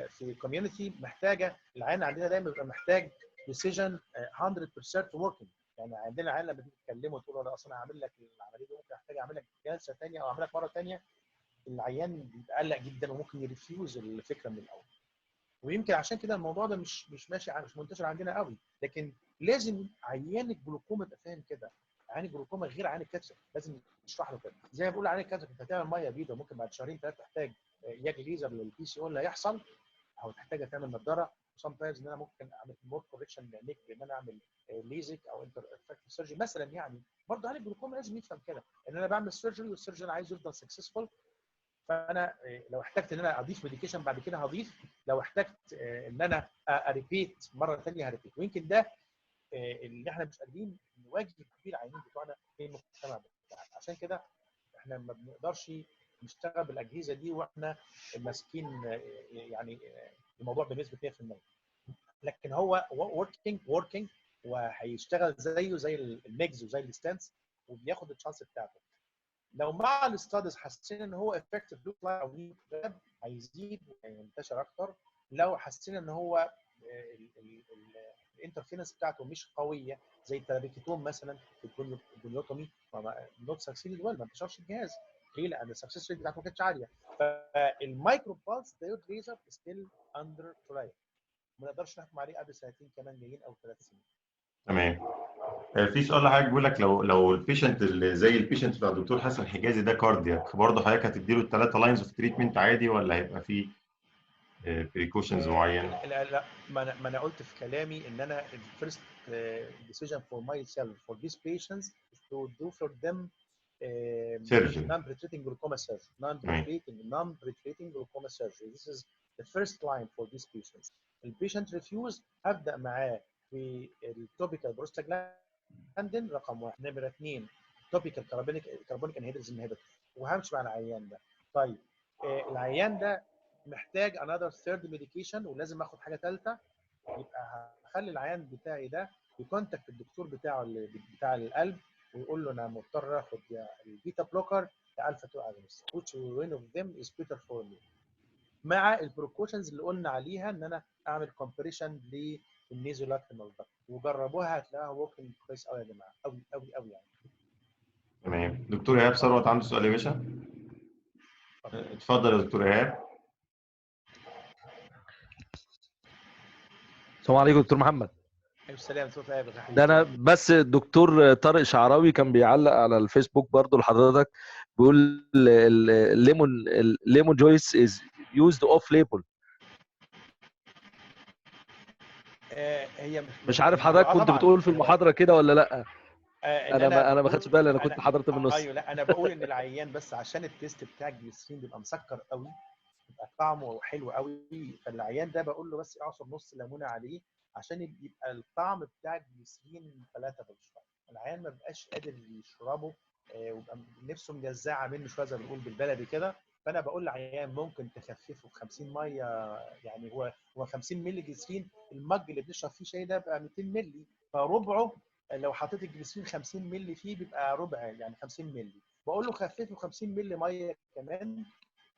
A: في كوميونتي محتاجه، العيان عندنا دايما بيبقى محتاج ديسيجن 100% وركينج. يعني عندنا العيان لما تيجي تكلمه وتقول له انا اصلا هعمل لك العمليه دي، ممكن احتاج اعمل لك جلسه ثانيه او اعمل لك مره ثانيه، العيان بيبقى قلق جدا وممكن يريفيوز الفكره من الاول. ويمكن عشان كده الموضوع ده مش ماشي، مش منتشر عندنا قوي. لكن لازم عيان الجلوكوما يبقى فاهم كده. عيان الجلوكوما غير عيان الكاتشر، لازم نشرح له كده. زي ما بقول عيان الكاتشر انت هتعمل ميه بيضاء، ممكن بعد شهرين ثلاثه تحتاج ياج ليزر للبي سي او اللي هيحصل، او تحتاج تعمل نظاره. وسام تايمز ان انا ممكن اعمل مور كوركشن لعينيك بان انا اعمل ليزك او ريفراكتيف سيرجري مثلا. يعني برضه عيان الجلوكوما لازم يفهم كده ان انا بعمل سيرجري والسيرجن عايز يفضل سكسسفول. فانا لو احتجت ان انا اضيف ميديكيشن بعد كده هضيف، لو احتجت ان انا اريبيت مره ثانيه هريبيت. ويمكن ده اللي احنا مش قادرين نواجه بيه العيانين بتوعنا في المجتمع بتاعنا. عشان كده احنا ما بنقدرش نشتغل بالاجهزه دي واحنا ماسكين يعني الموضوع بنسبه 100%. لكن هو وركينج وهيشتغل زيه زي الميجز وزي الستانس وبياخد الشانس بتاعته. لو مع الاستادز حسينا ان هو افكتيف لوك او نيو كلاب هيزيد وينتشر اكتر. لو حسينا ان هو الانترفيرنس بتاعته مش قويه زي الترابيكيتوم مثلا في الجونيوتومي نوت سكسيد ويل، ما انتشرش الجهاز. ليه؟ لان السكسس ريت بتاعته ما كانتش عاليه. فالمايكرو بالس دايود ليزر ستيل اندر ترايل، ما نقدرش نحكم عليه قبل سنتين كمان جايين او 3 سنين.
B: تمام. في سؤال لحضرتك بيقول لك لو البيشنت اللي زي البيشنت بتاع الدكتور حسن حجازي ده كاردياك، برضه حضرتك هتديله الثلاثه لاينز اوف تريتمنت عادي ولا هيبقى فيه بريكوشنز معينه؟
A: لا ما انا قلت في كلامي ان انا الفيرست decision for myself for these patients is to do for them
B: سيرجري.
A: non-penetrating glaucoma surgery. non-penetrating glaucoma surgery. This is the first line for these patients. البيشنت ريفيوز هبدا معاه في التوبيكال بروستاجلاندين رقم 1. نمره 2 توبيكال كربونيك انهيدرز وهمشي مع العيان ده. طيب العيان ده محتاج another third medication ولازم اخد حاجه ثالثه، يبقى هخلي العيان بتاعي ده يكونتاكت الدكتور بتاعه بتاع القلب ويقول له انا مضطر اخد يا البيتا بلوكر يا الفا 2 اجونست which one of them is better for me، مع البروكوشنز اللي قلنا عليها ان انا اعمل كومبريشن للنيزولاكريمال داكت. وجربوها هتلاقوها وركينج كويس قوي يا جماعه، قوي قوي قوي يعني.
B: تمام. دكتور ايهاب ثروت عنده سؤال يا باشا. اتفضل يا دكتور ايهاب.
D: السلام عليكم دكتور محمد.
A: السلام صوت ايه يا حبيبي؟
D: ده انا بس الدكتور طارق شعراوي كان بيعلق على الفيسبوك برضو لحضرتك، بيقول الليمون جويس از يوزد اوف ليبل.
A: هي
D: مش عارف حضرتك كنت
A: طبعا
D: بتقول في المحاضره كده ولا لا؟
A: ان
D: انا ما خدتش بالي، انا كنت حضرت من النص.
A: ايوه لا انا بقول ان العيان بس عشان التيست بتاع الجليسرين بيبقى مسكر قوي، بيبقى طعمه حلو قوي، فالعيان ده بقول له بس اعصر نص ليمونه عليه عشان يبقى الطعم بتاع الجليسرين فلاتابل شويه. العيان ما بيبقاش قادر يشربه ويبقى نفسه مجزعه منه شويه زي ما بنقول بالبلدي كده. فانا بقول للعيان ممكن تخففه ب 50 ميه، يعني هو 50 مللي جليسرين، المج اللي بنشرب فيه شاي ده بقى 200 مللي، فربعه لو حطيت الجليسرين 50 مللي فيه بيبقى ربع يعني 50 مللي. بقول له خففه 50 مللي ميه كمان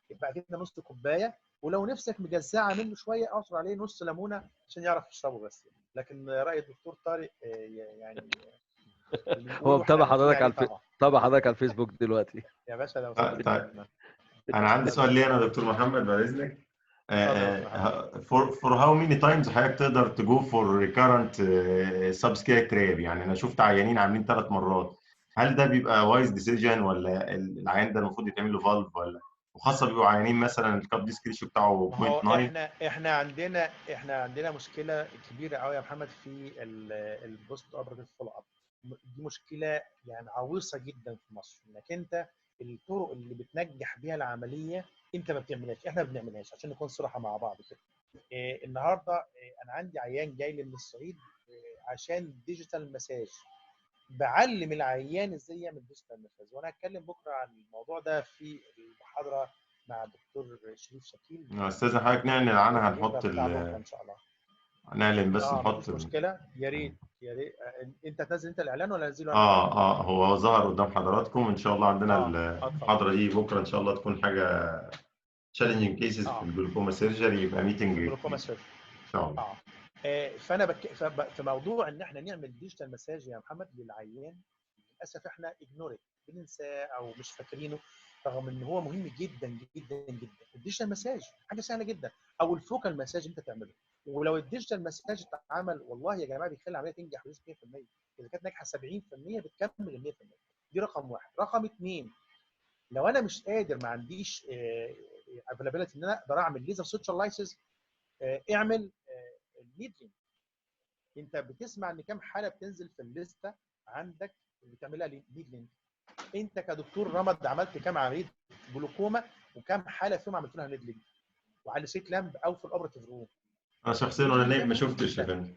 A: يبقى كده نص كوبايه، ولو نفسك مجزعه منه شويه اعصر عليه نص ليمونه عشان يعرف يشربه بس. لكن راي الدكتور طارق يعني
D: هو متابع حضرتك على
B: طبعا
D: حضرتك على الفيسبوك دلوقتي
A: يا باشا. لو
B: طيب انا عندي سؤال ليه انا دكتور محمد بعد اذنك. for how many times حضرتك تقدر تجو for recurrent subscale crab؟ يعني انا شفت عيانين عاملين 3 مرات، هل ده بيبقى وايز ديسيجن ولا العيان ده المفروض يتعمل له فالف ولا؟ وخاصه بيبقوا عيانين مثلا الكاب ديسك ريشيو بتاعه 0.9.
A: احنا عندنا مشكله كبيره قوي يا محمد في البوست اوبراتيف فولو اب. دي مشكله يعني عويصه جدا في مصر، انك انت الطرق اللي بتنجح بيها العمليه انت ما بتعملهاش، احنا ما بنعملهاش عشان نكون صراحه مع بعض كده. النهارده انا عندي عيان جاي لي من الصعيد عشان ديجيتال مساج، بعلم العيان ازاي يعمل ديجيتال مساج، وانا هتكلم بكره عن الموضوع ده في المحاضره مع الدكتور شريف شكيل.
B: استاذ حضرتك نعلن عنها،
A: هيبقى
B: هنحط
A: بتاع بكره ان شاء الله.
B: نعلن بس نحط
A: مفيش مشكله، يا ريت يا ريت. انت تنزل انت الاعلان ولا انزله انا؟
B: هو ظهر قدام حضراتكم. ان شاء الله عندنا المحاضره
A: اتفضل.
B: دي بكره ان شاء الله تكون حاجه تشالنجينج كيسز في الجلوكوما سيرجري، يبقى ميتنج
A: الجلوكوما سيرجري
B: ان شاء الله.
A: فانا في موضوع ان احنا نعمل ديجيتال مساج يا محمد للعيان، للاسف احنا اجنوريت، بننساه او مش فاكرينه، رغم ان هو مهم جدا جدا جدا. الديجيتال مساج حاجه سهله جدا، او الفوكال مساج انت تعمله. ولو الديجيتال مساج اتعمل والله يا جماعه بيخلي العمليه تنجح بنسبه 100%. اذا كانت ناجحه 70% بتكمل ال 100%. دي رقم واحد. رقم اثنين، لو انا مش قادر، ما عنديش افيلابيلتي ان انا اقدر اعمل ليزر سوتشر لايسز، اعمل نيدلينج. انت بتسمع ان كام حاله بتنزل في الليسته عندك بتعملها نيدلينج؟ انت كدكتور رمد عملت كام عمليه جلوكوما وكام حاله فيهم عملت لها نيدلينج؟ وعلى سيت لامب او في الاوبراتيف روم؟
B: انا شخصيا وانا نايم ما شفتش يا فندم.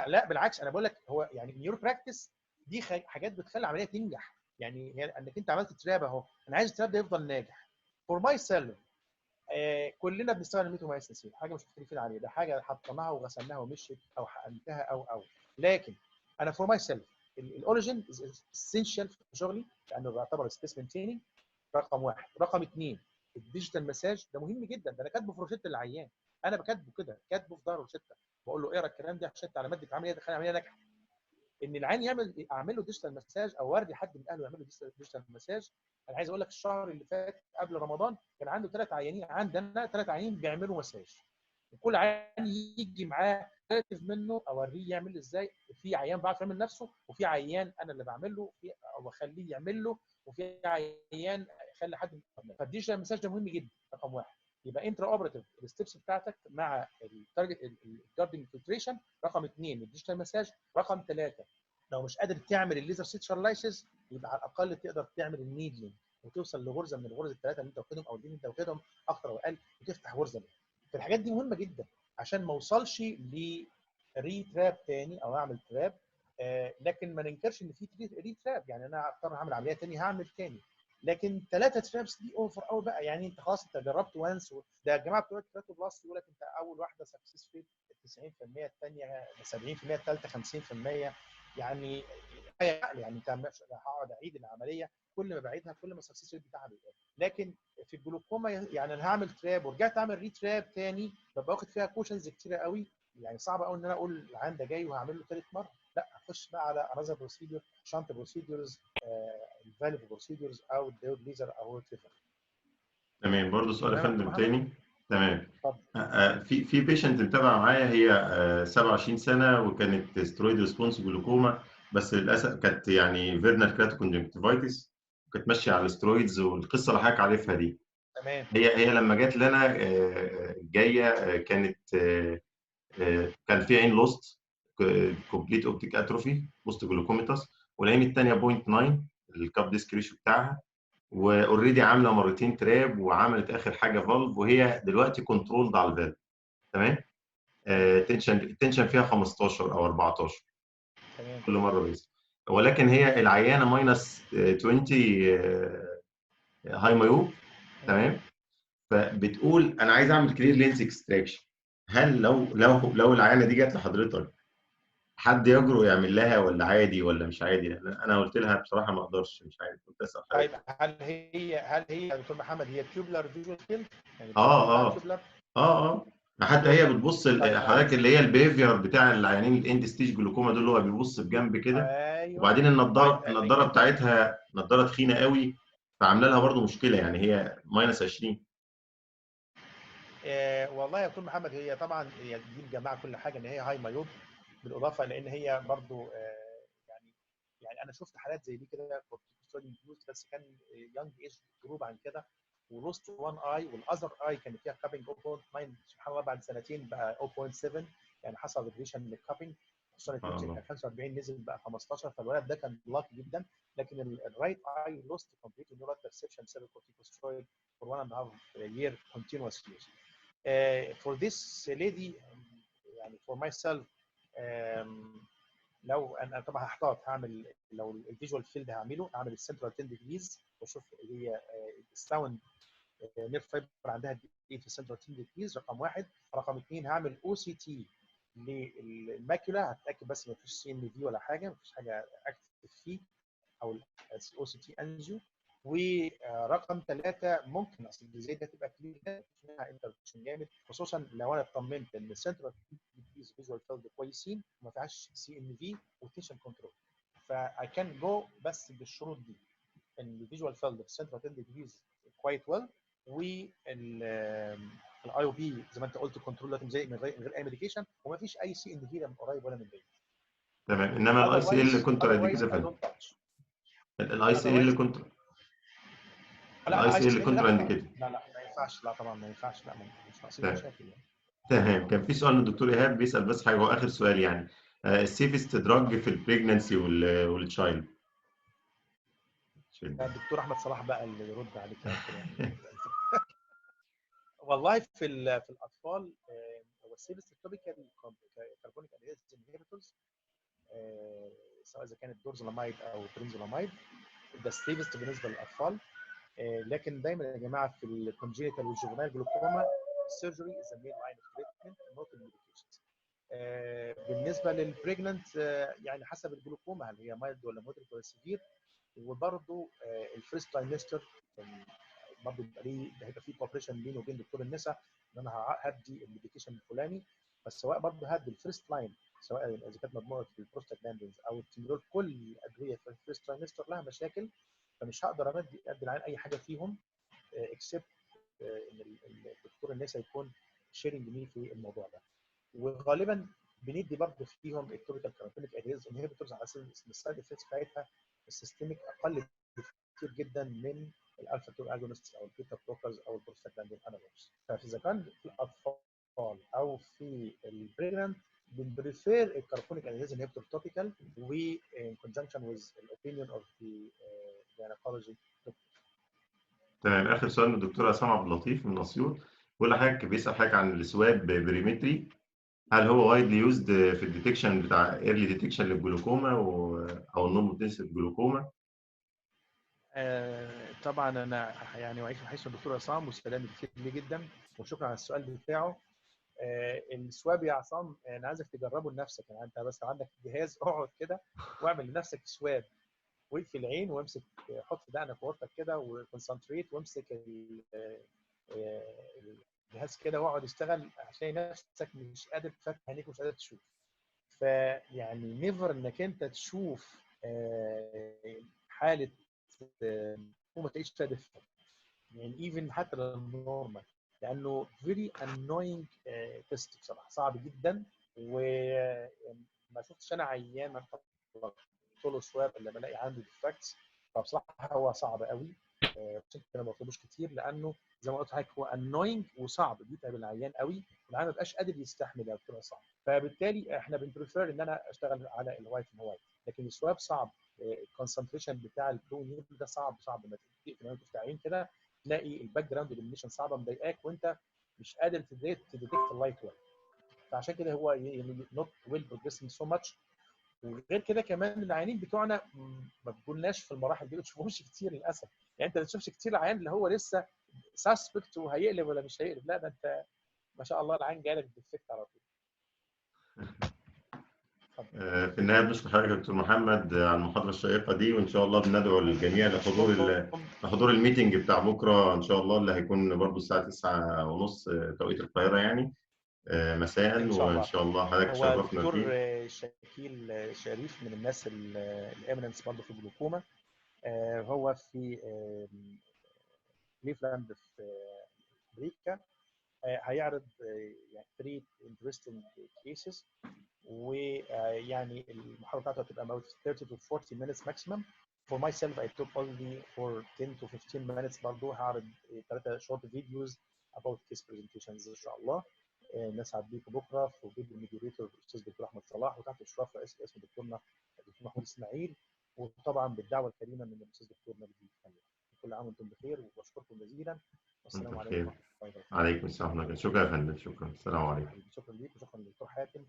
A: لا بالعكس، انا بقول لك هو يعني نيورو براكتس دي حاجات بتخلي العمليه تنجح. يعني انك انت عملت تراب اهو، انا عايز التراب ده يفضل ناجح. فور ماي سيلف كلنا بنستخدم الميتومايسين، حاجه مش مختلفين عليه، ده حاجه حطيناها وغسلناها ومشيت او حقنتها او لكن انا فور ماي سيلف الاوريجين اسينشال في شغلي، لانه بيعتبر سبيس مينتيننج. رقم واحد. رقم اثنين، الديجيتال مساج ده مهم جدا، ده انا كاتبه في روشته للعيان، انا بكاتبه كده، كاتبه في ظهر روشته، بقول له اقرا الكلام ده عشان على ماده عمليه تخلي العمليه ناجحه. ان العيان اعمل له ديجيتال مساج او اوري حد من اهله يعمل له ديجيتال مساج. انا عايز اقول لك الشهر اللي فات قبل رمضان كان عنده 3 عيانين، عندنا 3 عيانين بيعملوا مساج، وكل عيان يجي معاه كاتب منه اوريه يعمل ازاي. في عيان بعرف يعمل نفسه، وفي عيان انا اللي بعمل له او اخليه يعمل له، وفي عيان اخلي حد يعمل. فالديجيتال مساج ده مهم جدا. رقم واحد. يبقى انترا اوبراتيف الستبس بتاعتك مع التارجت الجاردنج فلتريشن. رقم اثنين الديجيتال مساج. رقم ثلاثه، لو مش قادر تعمل الليزر سيتشر لايسز يبقى على الاقل تقدر تعمل النيدلينج وتوصل لغرزه من الغرز الثلاثه اللي انت واخدهم او اللي انت واخدهم اكتر او اقل، وتفتح غرزه منهم. فالحاجات دي مهمه جدا عشان ما اوصلش لريتراب تاني او اعمل تراب. لكن ما ننكرش ان في ريتراب، يعني انا اضطر اعمل عمليه ثانيه هعمل ثاني. لكن 3 ترابس دي اوفر قوي بقى، يعني انت خلاص انت جربت وانس. ده يا جماعه بتوع الكراتو بلاس يقول لك انت اول واحده سكسس ريت 90%، الثانيه 70%، الثالثه 50%. يعني انت هقعد اعيد العمليه، كل ما بعيدها كل ما السكسس ريت بتاعها بيقل. لكن في الجلوكوما يعني انا هعمل تراب ورجعت اعمل ريتراب ثاني، ببقى واخد فيها كوشنز كتيره قوي. يعني صعب قوي ان انا اقول العيان ده جاي وهعمل له ثالث مره. لا، اخش بقى على انذر بروسيدور، شانت بروسيدورز، الفاليف بروسيدورز او الديود ليزر او التريفر.
B: تمام. برضه سؤال يا فندم تاني. تمام.
A: اتفضل.
B: في بيشنت متابعه معايا، هي 27 سنه وكانت سترويد ريسبونس جلوكوما، بس للاسف كانت يعني فيرنال كراتوكونجكتيفايتس، وكانت ماشيه على السترويدز والقصه اللي حضرتك عارفها دي.
A: تمام.
B: هي لما جت لنا جايه كانت كان في عين لوست كومبليت اوبتيك اتروفي بوست جلوكوميتاس، والعين الثانيه 0.9 الكاب ديسك ريشيو بتاعها، واوريدي عامله مرتين تراب، وعملت اخر حاجه فالف، وهي دلوقتي كنترولد على الفالف. تمام. التنشن فيها 15 او 14
A: تمام.
B: كل مره بس، ولكن هي العيانه ماينس 20 هاي مايوب. تمام. فبتقول انا عايز اعمل كلير لينس اكستراكشن. هل لو العيانه دي جت لحضرتك حد يجرؤ يعمل لها، ولا عادي ولا مش عادي؟ انا قلت لها بصراحه ما اقدرش، مش عارف، كنت اسال
A: طيب
B: حضرتك.
A: هل هي يا دكتور محمد هي تيوبلر فيجوال فيلد؟ يعني
B: اه
A: تيوبلر.
B: اه حتى هي بتبص
A: طيب
B: حضرتك اللي هي البيهيفير بتاع العيانين الاند ستيج جلوكوما دول، اللي هو بيبص بجنب كده،
A: ايوه.
B: وبعدين
A: طيب
B: النضاره بتاعتها نضاره تخينه قوي، فعامله لها برضه مشكله، يعني هي ماينس 20.
A: والله يا دكتور محمد هي طبعا هي دي مجمعه كل حاجه، ان هي هاي مايوب، بالاضافه لان هي برضو يعني انا شفت حالات زي دي كده كورتيكوستيرويد، بس كان يونج ايج جروب عن كده، ولوست وان اي والاذر اي كان فيها كابنج 0.9، سبحان الله بعد سنتين بقى 0.7، يعني حصل ريجريشن للكابنج، خصوصا 45 نزل بقى 15، فالولد ده كان لاك جدا. لكن الرايت اي لوست كومبليت نيورال بيرسبشن بسبب كورتيكوستيرويد for 1.5 year continuous use. For this lady يعني for myself لو انا طبعا هحتاط، هعمل لو الفيجوال فيلد هعمل السنترال 10 ديجريز واشوف هي الساوند نيرف فايبر عندها دي في السنترال تنديز رقم واحد. رقم اثنين هعمل او سي تي للماكيولا، هتاكد بس ما فيش سي ان في ولا حاجه، ما فيش حاجه اكتف فيه، او الاو سي تي انجيو. ورقم ثلاثه ممكن اصل زي ده تبقى كلينيكال فيها انترفيشن جامد، خصوصا لو انا اطمنت ان السنترال تنديز فيجوال فيلد كويسين وما فيهاش سي ان في وتنشن كنترول. فاي كان جو بس بالشروط دي، ان الفيجوال فيلد في السنترال تنديز كويت ويل، والاي او بي زي ما انت قلت كنترول لازم زي من غير اي ميديكيشن، وما فيش اي سي ان في لا من قريب ولا من بعيد.
B: تمام. انما الاي سي ال كونتر انديكيتد يا فندم. الاي سي ال كونتر الاي سي ال كونتر انديكيتد.
A: لا ما ينفعش، لا طبعا ما ينفعش، لا مش ناقصين مشاكل يعني.
B: تمام. كان في سؤال من الدكتور ايهاب بيسال بس حاجه، هو اخر سؤال يعني، السيفست دراج في البريجننسي والتشايلد.
A: الدكتور احمد صلاح بقى اللي يرد عليك والله في الاطفال هو السيفست توبيكال كربونيك انهبيتورز، سواء اذا كانت دورزولامايد او برينزولامايد، ده السيفست بالنسبه للاطفال. لكن دايما يا جماعه في الكونجينيتال والجوفنايل جلوكوما السيرجري از ذا مين لاين اوف تريتمنت نوت الميديكيشنز. بالنسبه للبريجننت يعني حسب الجلوكوما هل هي مايلد ولا مودريت ولا سيفير، وبرضه الفيرست ترايمستر برضه هيبقى في كوبريشن بيني وبين دكتور النساء ان انا هدي الميديكيشن الفلاني، بس سواء برضه هدي الفيرست لاين سواء اذا كانت مجموعه البروستاجلاندينز او التيميرول، كل الادويه في الفيرست ترايمستر لها مشاكل، فمش هقدر ادي العين اي حاجه فيهم اكسبت ان الدكتور النساء يكون شيرنج مي في الموضوع ده. وغالبا بندي برضه فيهم التوبيكال كاربونيك انهبيتورز على اساس ان السايد افكتس بتاعتها السيستميك اقل كتير جدا من الالفا 2 اجونستس او البيتا بلوكرز او البروستاجلاندين انالوجز. فاذا كان في الاطفال او في البريجننت بنبريفير الكاربونيك انهبيتور توبيكال و in conjunction with the opinion of the gynecology.
B: تمام. اخر سؤال من الدكتور عصام عبد اللطيف من اسيوط، بيقول لحضرتك بيسال حضرتك عن السواب بريمتري، هل هو وايدلي يوزد في الديتكشن بتاع ايرلي ديتكشن للجلوكوما او النون مودنسيف جلوكوما؟
A: طبعا انا يعني وعيش وحيش الدكتور عصام والسلام كتير ليه جدا وشكرا على السؤال بتاعه. السواب يا عصام انا عايزك تجربه لنفسك، يعني انت بس عندك جهاز اقعد كده واعمل لنفسك سواب، واقفل العين وامسك حط دقنك في ورطك كده وكونسنتريت وامسك الجهاز كده واقعد اشتغل، هتلاقي نفسك مش قادر تفتح عينيك ومش قادر تشوف. فيعني نيفر انك انت تشوف حاله وما تلاقيش فيها ديفكت، يعني ايفن حتى لو نورمال، لانه فيري انوينج تيست بصراحه صعب جدا، وما شفتش انا عيان قلت له سواب الا بلاقي عنده ديفكتس، فبصراحه هو صعب قوي عشان كده ما بطلبوش كتير، لانه زي ما قلت لحضرتك هو انوينج وصعب بيتعب العيان قوي، والعيان ما بيبقاش قادر يستحمل او بتبقى صعب، فبالتالي احنا بنبريفير ان انا اشتغل على الوايت ان وايت، لكن السواب صعب، الكونسنتريشن بتاع البلو نيبل ده صعب ما تفتح عين كده تلاقي الباك جراوند اليمينيشن صعبه مضايقاك وانت مش قادر تديتكت اللايت ويل، فعشان كده هو نوت ويل بروجريسنج سو ماتش. وغير كده كمان العيانين بتوعنا ما بيكوناش في المراحل دي، ما بتشوفهمش كتير للاسف، يعني انت ما بتشوفش كتير العيان اللي هو لسه ساسبكت وهيقلب ولا مش هيقلب، لا ده انت ما شاء الله العيان جالك بالديفكت على طول.
B: في النهايه بنشكر حضرتك يا دكتور محمد على المحاضره الشيقه دي، وان شاء الله بندعو الجميع لحضور الميتنج بتاع بكره ان شاء الله، اللي هيكون برضو الساعه 9:30 توقيت القاهره يعني مساء، وان شاء الله حضرتك تشرفنا فيه.
A: هو دكتور شكيل شريف من الناس الاميننس برضه في الجلوكوما، هو في كليفلاند في امريكا، هيعرض يعني 3 interesting cases، ويعني المحاضره بتاعته هتبقى about 30 to 40 minutes maximum. For myself I took only for 10 to 15 minutes، برضه هعرض 3 short videos about case presentations ان شاء الله. نسعد بيكم بكره في وجود الميديريتور الاستاذ دكتور احمد صلاح، وتحت اشراف رئيس القسم دكتورنا الدكتور محمود اسماعيل، وطبعا بالدعوه الكريمه من الاستاذ دكتور مجدي خليل. كل عام وانتم بخير وبشكركم جزيلا، والسلام عليكم ورحمه الله وبركاته.
B: عليكم السلام ورحمه الله. شكرا يا فندم، شكرا. السلام عليكم.
A: شكرا ليك وشكرا للدكتور حاتم.